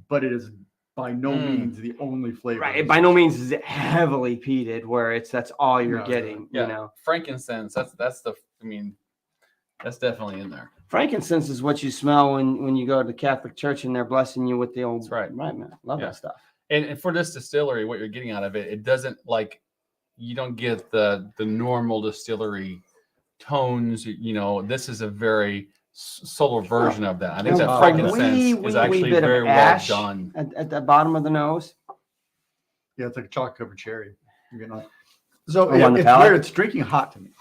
but it is by no means the only flavor. Right. By no means is it heavily peated where that's all you're No, getting, yeah. you know. Frankincense. That's the. I mean, that's definitely in there. Frankincense is what you smell when you go to the Catholic Church and they're blessing you with the old. That's right. Right, man. Love Yeah. that stuff. And for this distillery, what you're getting out of it, it doesn't like you don't get the normal distillery tones. You know, this is a very subtle version of that. I think that A frankincense wee is actually bit of very well ash done. at the bottom of the nose. Yeah, it's like a chocolate covered cherry. You're getting like, so Oh, on the it's palate? weird. It's drinking hot to me.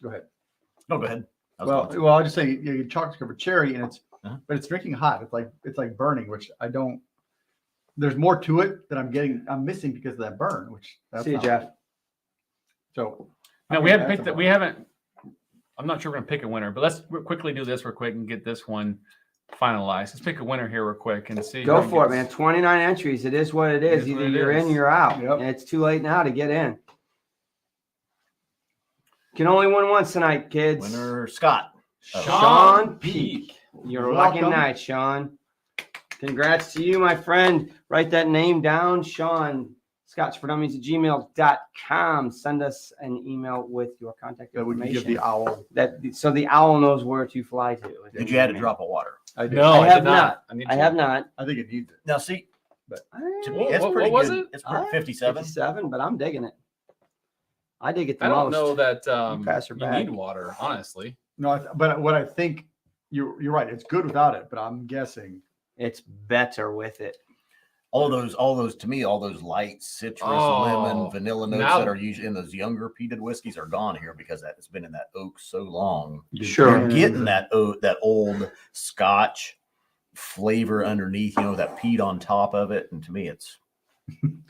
Go ahead. No, go ahead. I was Well, going to. well, I'll just say you get chocolate covered cherry, and it's Uh-huh. but it's drinking hot. It's like burning, which I don't. There's more to it that I'm missing because of that burn. Which that's See you, not- Jeff. So Now I we think haven't that's picked that. about We it. haven't. I'm not sure we're gonna pick a winner, but let's quickly do this real quick and get this one finalized. Let's pick a winner here real quick and see. Go who for it, gets- man. 29 entries. It is what it is. is what Either it you're is. in, you're out. Yep. And it's too late now to get in. Can only win once tonight, kids. Winner Scott. Sean Peak. You're lucky Welcome. night, Sean. Congrats to you, my friend. Write that name down, Sean. scotchfordummies@gmail.com. Send us an email with your contact that would give information. the owl. So the owl knows where to fly to. Did you add a drop of water? I did. No, I I, have did not. I have not. I think it needs it. Now, see, to me, What- it's what pretty was good. it? It's pretty 57. 57, but I'm digging it. I dig it the I don't most. know that pass her you back. need water, honestly. No, but what I think you're right. It's good without it, but I'm guessing. It's better with it. all those to me, all those light citrus, Oh, lemon, vanilla notes now- that are usually in those younger peated whiskeys are gone here because it's been in that oak so long. Sure. You're getting that old Scotch flavor underneath, that peat on top of it, and to me, it's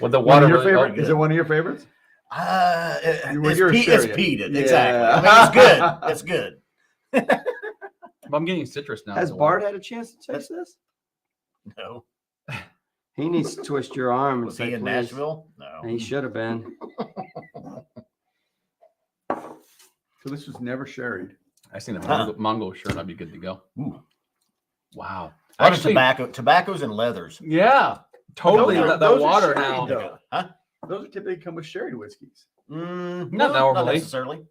Well, the One water of your really, favorite? Is it one of your favorites? it's sherry. peated. Yeah. Exactly. I mean, it's good. It's good. I'm getting citrus now. Has so- Bart had a chance to taste this? No. He needs to twist your arm and Was say, he in "Please." Nashville? No. He should have been. So this was never sherried. I seen a Mongo shirt. I'd be good to go. Ooh. Wow. A lot of Actually, tobaccos and leathers. yeah, totally. Those are- That those are water sherry, now. though. Huh? Those are typically come with sherried whiskeys. No, Not normally. necessarily.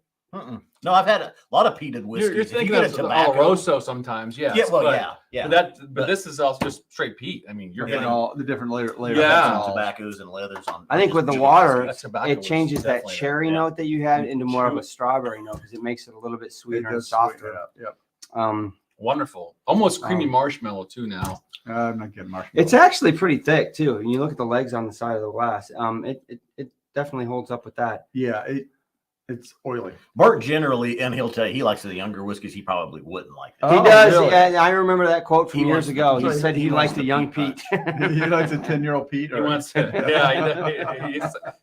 No, I've had a lot of peated whiskeys. You're If you thinking get of a the tobacco, Oloroso sometimes, yes. yeah, well, but, yeah. But this is also just straight peat. I mean, you're Getting getting all the different layers. Yeah. tobaccos and leathers on. I think just with the peated water, whiskeys. tobacco it was changes that definitely cherry yeah. note that you had into more of a strawberry note because it makes it a little bit It sweeter and does sweeten softer. it up. Yep. Wonderful. Almost creamy Um, marshmallow too now. I'm not getting marshmallow. It's actually pretty thick too. And you look at the legs on the side of the glass. It definitely holds up with that. Yeah, it's oily. Bart generally, and he'll tell you he likes the younger whiskeys. He probably wouldn't like that. He Oh, does. really? Yeah, I remember that quote from He years wants the- ago. He right, said he he liked wants the the young peat Pete. He likes a 10-year-old Pete. He Or wants to,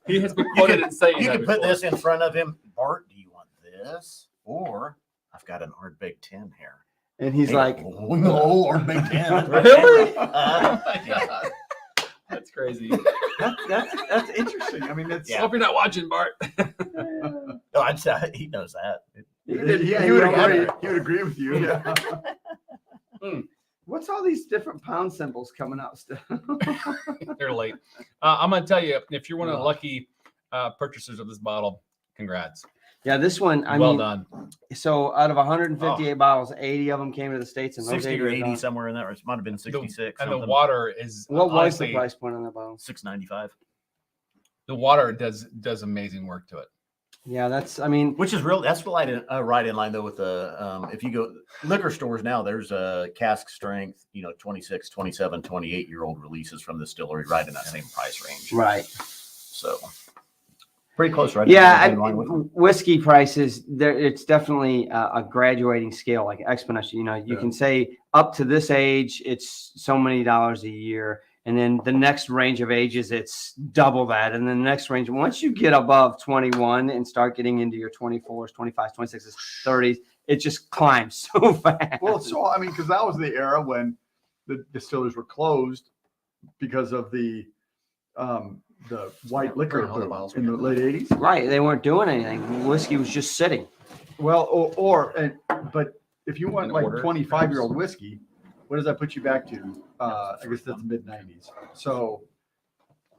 he has been quoted in saying You that can put before. this in front of him. Bart, do you want this? Or I've got an Ardbeg 10 here. And he's Hey, like, oh, no, Ardbeg 10. Really? Uh, Oh my God. That's crazy. that's interesting. I mean, that's Yeah. Hope you're not watching, Bart. no, I'd say he knows that. he Yeah, would he agree. would. He would agree with you. Yeah. what's all these different pound symbols coming out still? They're late. I'm going to tell you, if you're one of the lucky purchasers of this bottle, congrats. Yeah, this one, I well mean, done. so out of 158 bottles, 80 of them came to the States and those 60 80 or are 80 gone. somewhere in there. It might have been 66. And the water is What was honestly, the price point on that bottle? $6.95. the water does amazing work to it. Yeah, that's, I mean, Which is real. That's right in line though with the if you go liquor stores now, there's a cask strength, 26, 27, 28-year-old releases from the distillery right in that same price range. right. So pretty close, right? Yeah, in line with them. whiskey prices, there, it's definitely a graduating scale, like exponential. You Yeah. can say up to this age, it's so many dollars a year. And then the next range of ages, it's double that. And then the next range, once you get above 21 and start getting into your 24s, 25s, 26s, 30s, it just climbs so fast. Well, so I mean, because that was the era when the distilleries were closed because of the white liquor All the boom bottles in the late 80s. Right. They weren't doing anything. Whiskey was just sitting. Well, but if you want In like order, 25-year-old whiskey, what does that put you back to? I guess that's mid 90s. So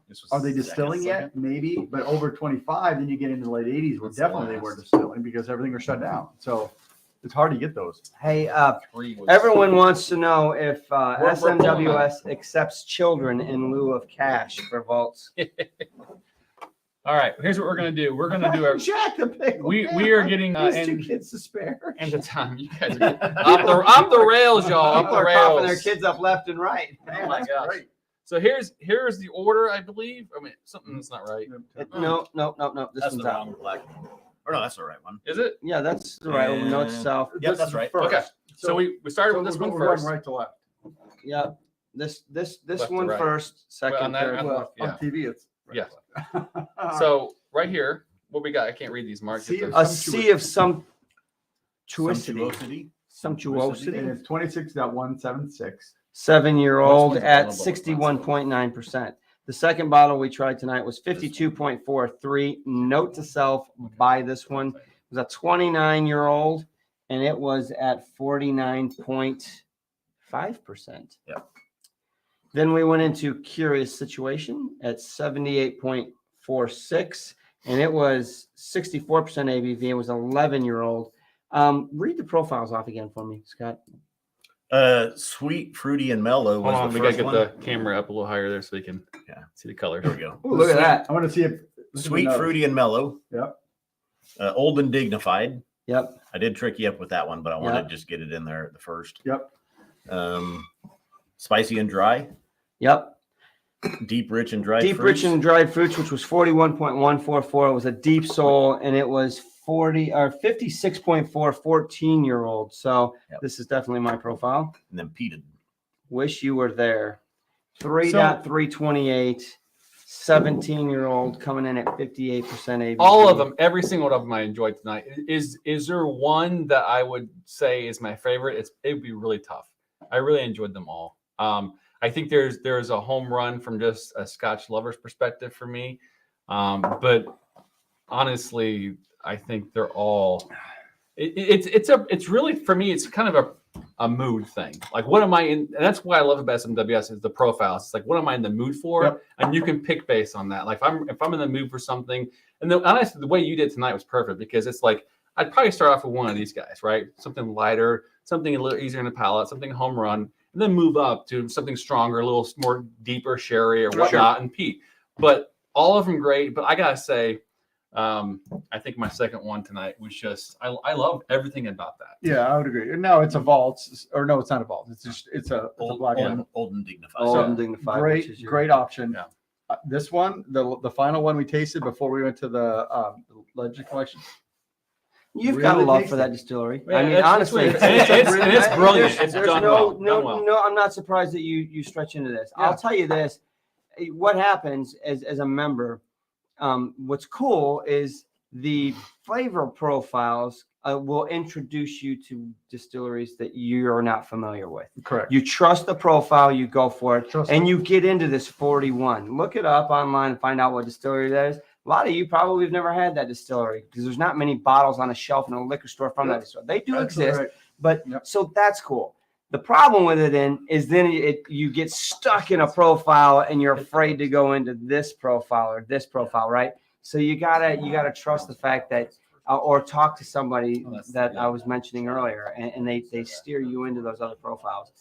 This was are they second, distilling second. yet? Maybe, but over 25, then you get into the late 80s where What's the definitely they were last? distilling because everything was shut down. So it's hard to get those. Hey, Three was- everyone wants to know if We're pulling SMWS accepts children in lieu of cash for vaults. All right, here's what we're gonna do. We're gonna do our. Jack the Pickle. We Man, are getting These two and kids to spare. the time. You guys are off the rails, y'all. Off People the are popping their rails. kids up left and right. Oh my That's gosh. great. So here's the order, I believe. I mean, something's not right. No. This That's one's the out. wrong black. Or no, that's the right one. Is it? Yeah, that's the right one. Note to self. Yep, This that's is right. first. Okay. So we started with this we're one going first. right to left. Yeah. This Left to one right. first, second, on that- third. on Well, Yeah. on TV, it's right Yes. to left. So right here, what we got? I can't read these marks. See, A sea of sumptuosity. Sumptuosity. Sumptuosity. and it's 26.176. 7-year-old That's at what it's 61.9%. The second bottle we tried tonight was 52.43. Note to self, buy this one. It was a 29-year-old, and it was at 49.5%. Yeah. Then we went into Curious Situation at 78.46, and it was 64% ABV. It was 11-year-old. Read the profiles off again for me, Scott. Sweet, fruity, and mellow was Hold on, the we gotta first get one. the camera up a little higher there so you can see the colors. There we go. Ooh, look at that. I want to see if look at the Sweet, nose. fruity, and mellow. Yep. Old and dignified. Yep. I did trick you up with that one, but I wanted Yep. to just get it in there at the first. Yep. Spicy and dry. Yep. Deep, rich, and dried Deep, fruits. rich, and dried fruits, which was 41.144. It was a deep soul, and it was 56.4 14-year-old. So Yep. this is definitely my profile. And then peated. Wish you were there. 3.328. 17-year-old coming in at 58% ABV. All of them, every single one of them I enjoyed tonight. Is there one that I would say is my favorite? It would be really tough. I really enjoyed them all. I think there's a home run from just a Scotch lover's perspective for me. But honestly, I think they're all. It's really, for me, it's kind of a mood thing. Like, what am I in? And that's why I love about SMWS is the profiles. It's like, what am I in the mood for? Yep. And you can pick based on that. Like, if I'm in the mood for something, and honestly, the way you did tonight was perfect, because it's like, I'd probably start off with one of these guys, right? Something lighter, something a little easier in the palate, something home run, and then move up to something stronger, a little more deeper sherry or whatnot, and peat. But all of them great. But I gotta say, I think my second one tonight was just, I love everything about that. Yeah, I would agree. No, it's a vault, or no, it's not a vault. It's a black one. Old and dignified. Old So, and dignified, which is Great, your- great option. Yeah. This one, the final one we tasted before we went to the Legend Collection. You've got a Really love tasty. for that distillery. Yeah, I mean, it's honestly, really- it's brilliant. It's there's done no, well, no, done well. no. I'm not surprised that you stretch into this. Yeah. I'll tell you this: what happens as a member. What's cool is the flavor profiles will introduce you to distilleries that you're not familiar with. Correct. You trust the profile, you go for it, Trust and it. you get into this 41. Look it up online and find out what distillery that is. A lot of you probably have never had that distillery because there's not many bottles on a shelf in a liquor store from that distillery. They do Absolutely exist, right. but Yep. so that's cool. The problem with it then is you get stuck in a profile and you're afraid to go into this profile or this profile, right? So you gotta trust the fact that or talk to somebody that I was mentioning earlier, and they steer you into those other profiles.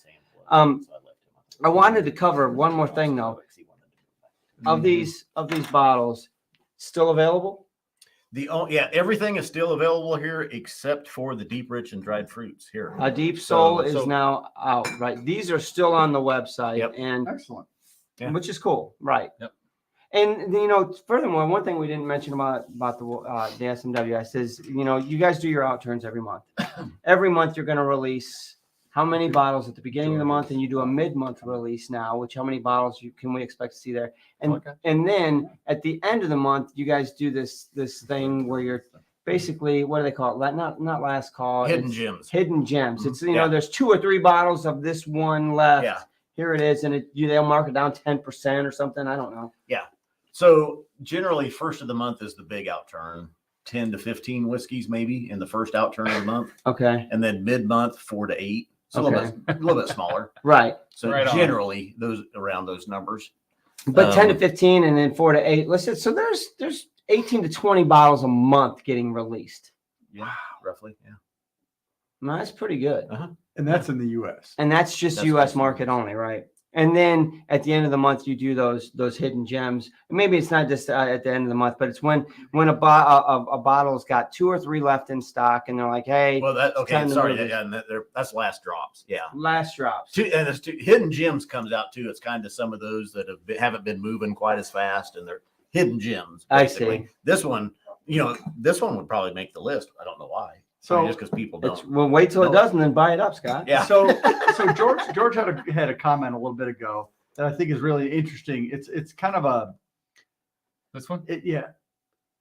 I wanted to cover one more thing though. Of these bottles, still available? Everything is still available here except for the deep, rich, and dried fruits here. A Deep Soul is So- now out, right? These are still on the website, Yep. and Excellent. Yeah. which is cool, right? Yep. And furthermore, one thing we didn't mention about the SMWS is, you guys do your outturns every month. Every month you're going to release how many bottles at the beginning of the month, and you do a mid-month release now. Which how many bottles can we expect to see there? And Okay. and then at the end of the month, you guys do this thing where you're basically, what do they call it? Not last call. Hidden it's gems. Hidden gems. It's Yeah. there's 2 or 3 bottles of this one left. Yeah. Here it is, and they'll mark it down 10% or something. I don't know. So generally, first of the month is the big outturn. 10 to 15 whiskeys maybe in the first outturn of the month, Okay. and then mid-month 4 to 8. So a little bit smaller. Right. So Right on. generally, those around those numbers. But 10 to 15 and then 4 to 8. Listen, so there's 18 to 20 bottles a month getting released. Yeah, roughly. Yeah. No, that's pretty good. And that's in the U.S. And that's just That's US just market US. only, right? And then at the end of the month, you do those hidden gems. And maybe it's not just at the end of the month, but it's when a bottle's got 2 or 3 left in stock, and they're like, "Hey, Well, time to sorry. move it. Yeah, and that's last drops. Yeah. last drops." And it's hidden gems comes out too. It's kind of some of those that haven't been moving quite as fast, and they're hidden gems. I Basically. see. This one, this one would probably make the list. I don't know why. So just because people don't. Well, wait till it No. does and then buy it up, Scott. Yeah. So George had a comment a little bit ago that I think is really interesting. It's kind of This one?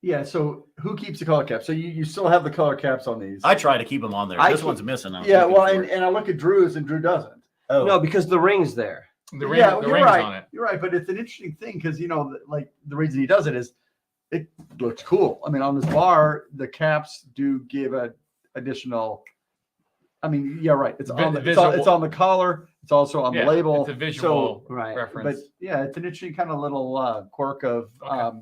yeah. So who keeps the color caps? So you still have the color caps on these? I try to keep them on there. I This keep- one's missing. I'm Yeah. looking Well, for it. and I look at Drew's, and Drew doesn't. Oh. No, because the ring's there. The ring, Yeah, the you're ring's right. on it. You're right, but it's an interesting thing because like the reason he does it is it looks cool. I mean, on this bar, the caps do give a additional. I mean, yeah, right. It's on the it's on the collar. It's also on the Yeah, label. It's a visual right. reference. But yeah, it's an interesting kind of little quirk of Okay.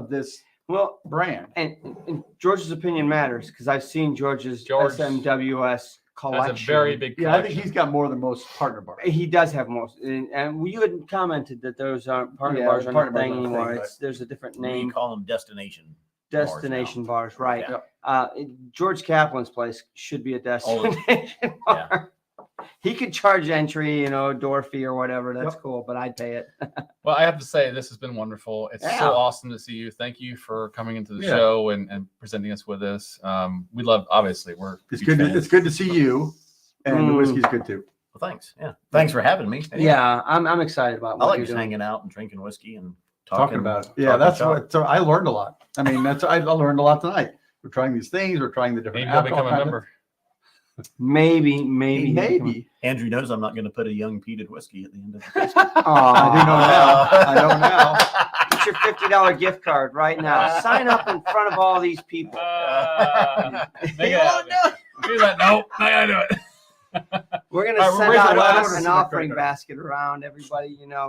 this Well, brand. and George's opinion matters because I've seen George's George SMWS collection. That's a very big Yeah, I collection. think he's got more than most partner bars. He does have most, and you had commented that those aren't partner Yeah, bars are partner not bars thing aren't a anymore. thing, It's there's a different We name, call them destination. destination bars, right? Yeah. George Kaplan's place should be a destination bar. he could charge entry, door fee or whatever. That's Yep. cool, but I'd pay it. Well, I have to say this has been wonderful. It's Yeah. so awesome to see you. Thank you for coming into the Yeah. show and presenting us with this. We love, obviously, we're It's huge good. fans. It's good to see you, and the whiskey's good too. Well, thanks. Yeah. Thanks for having me. Yeah, I'm excited about I what like you're just doing. hanging out and drinking whiskey and Talking about it. Yeah, that's shop. what. So I learned a lot. I mean, I learned a lot tonight. We're trying these things. We're trying the different. Maybe you'll become a alcohol member. Maybe. Maybe. Andrew knows I'm not going to put a young peated whiskey at the end of the tasting. I do know now. I know now. Get your $50 gift card right now. Sign up in front of all these people. Make it happen. Do that. Nope. I gotta do it. We're gonna All right, we're send raising out awareness. an offering basket around everybody. Hey, No,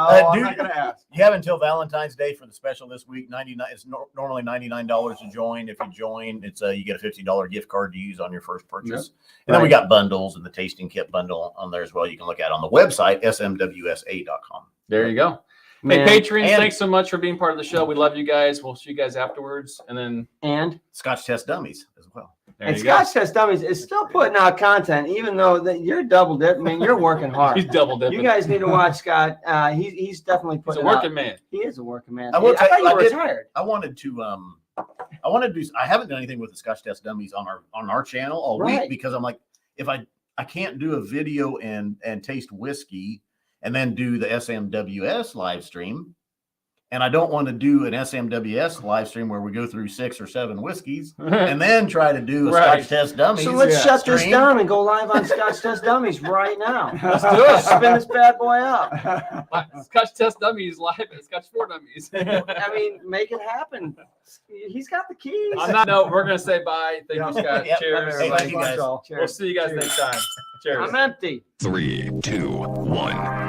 Uh, I'm dude. not going to ask. You have until Valentine's Day for the special this week. 99. It's normally $99 to join. If you join, it's you get a $50 gift card to use on your first purchase. Yep. And then we Right. got bundles and the tasting kit bundle on there as well. You can look at on the website smwsa.com. There you go. Man. Hey, patrons, And- thanks so much for being part of the show. We love you guys. We'll see you guys afterwards. And then And Scotch Test Dummies as well. there you go. Scotch Test Dummies is still putting out content, even though that you're double dip. I mean, you're working He's hard. double dipping. You guys need to watch Scott. He's definitely He's putting a it working out. man. He is a working man. I will I thought you I were did- retired. I wanted to do. I haven't done anything with the Scotch Test Dummies on our channel all Right. week because I'm like, if I can't do a video and taste whiskey and then do the SMWS live stream, and I don't want to do an SMWS live stream where we go through 6 or 7 whiskeys and then try to do a Right. Scotch Test Dummies. So let's shut this stream. down and go live on Scotch Test Dummies right now. Let's do it. Spin this bad boy up. Scotch Test Dummies live at Scotch 4 Dummies. I mean, make it happen. He's got the keys. On that note, we're going to say bye. Thank you, Scott. Yep. Cheers. Hey, thank you, guys. We'll see you guys next time. Cheers. I'm empty. 3, 2, 1.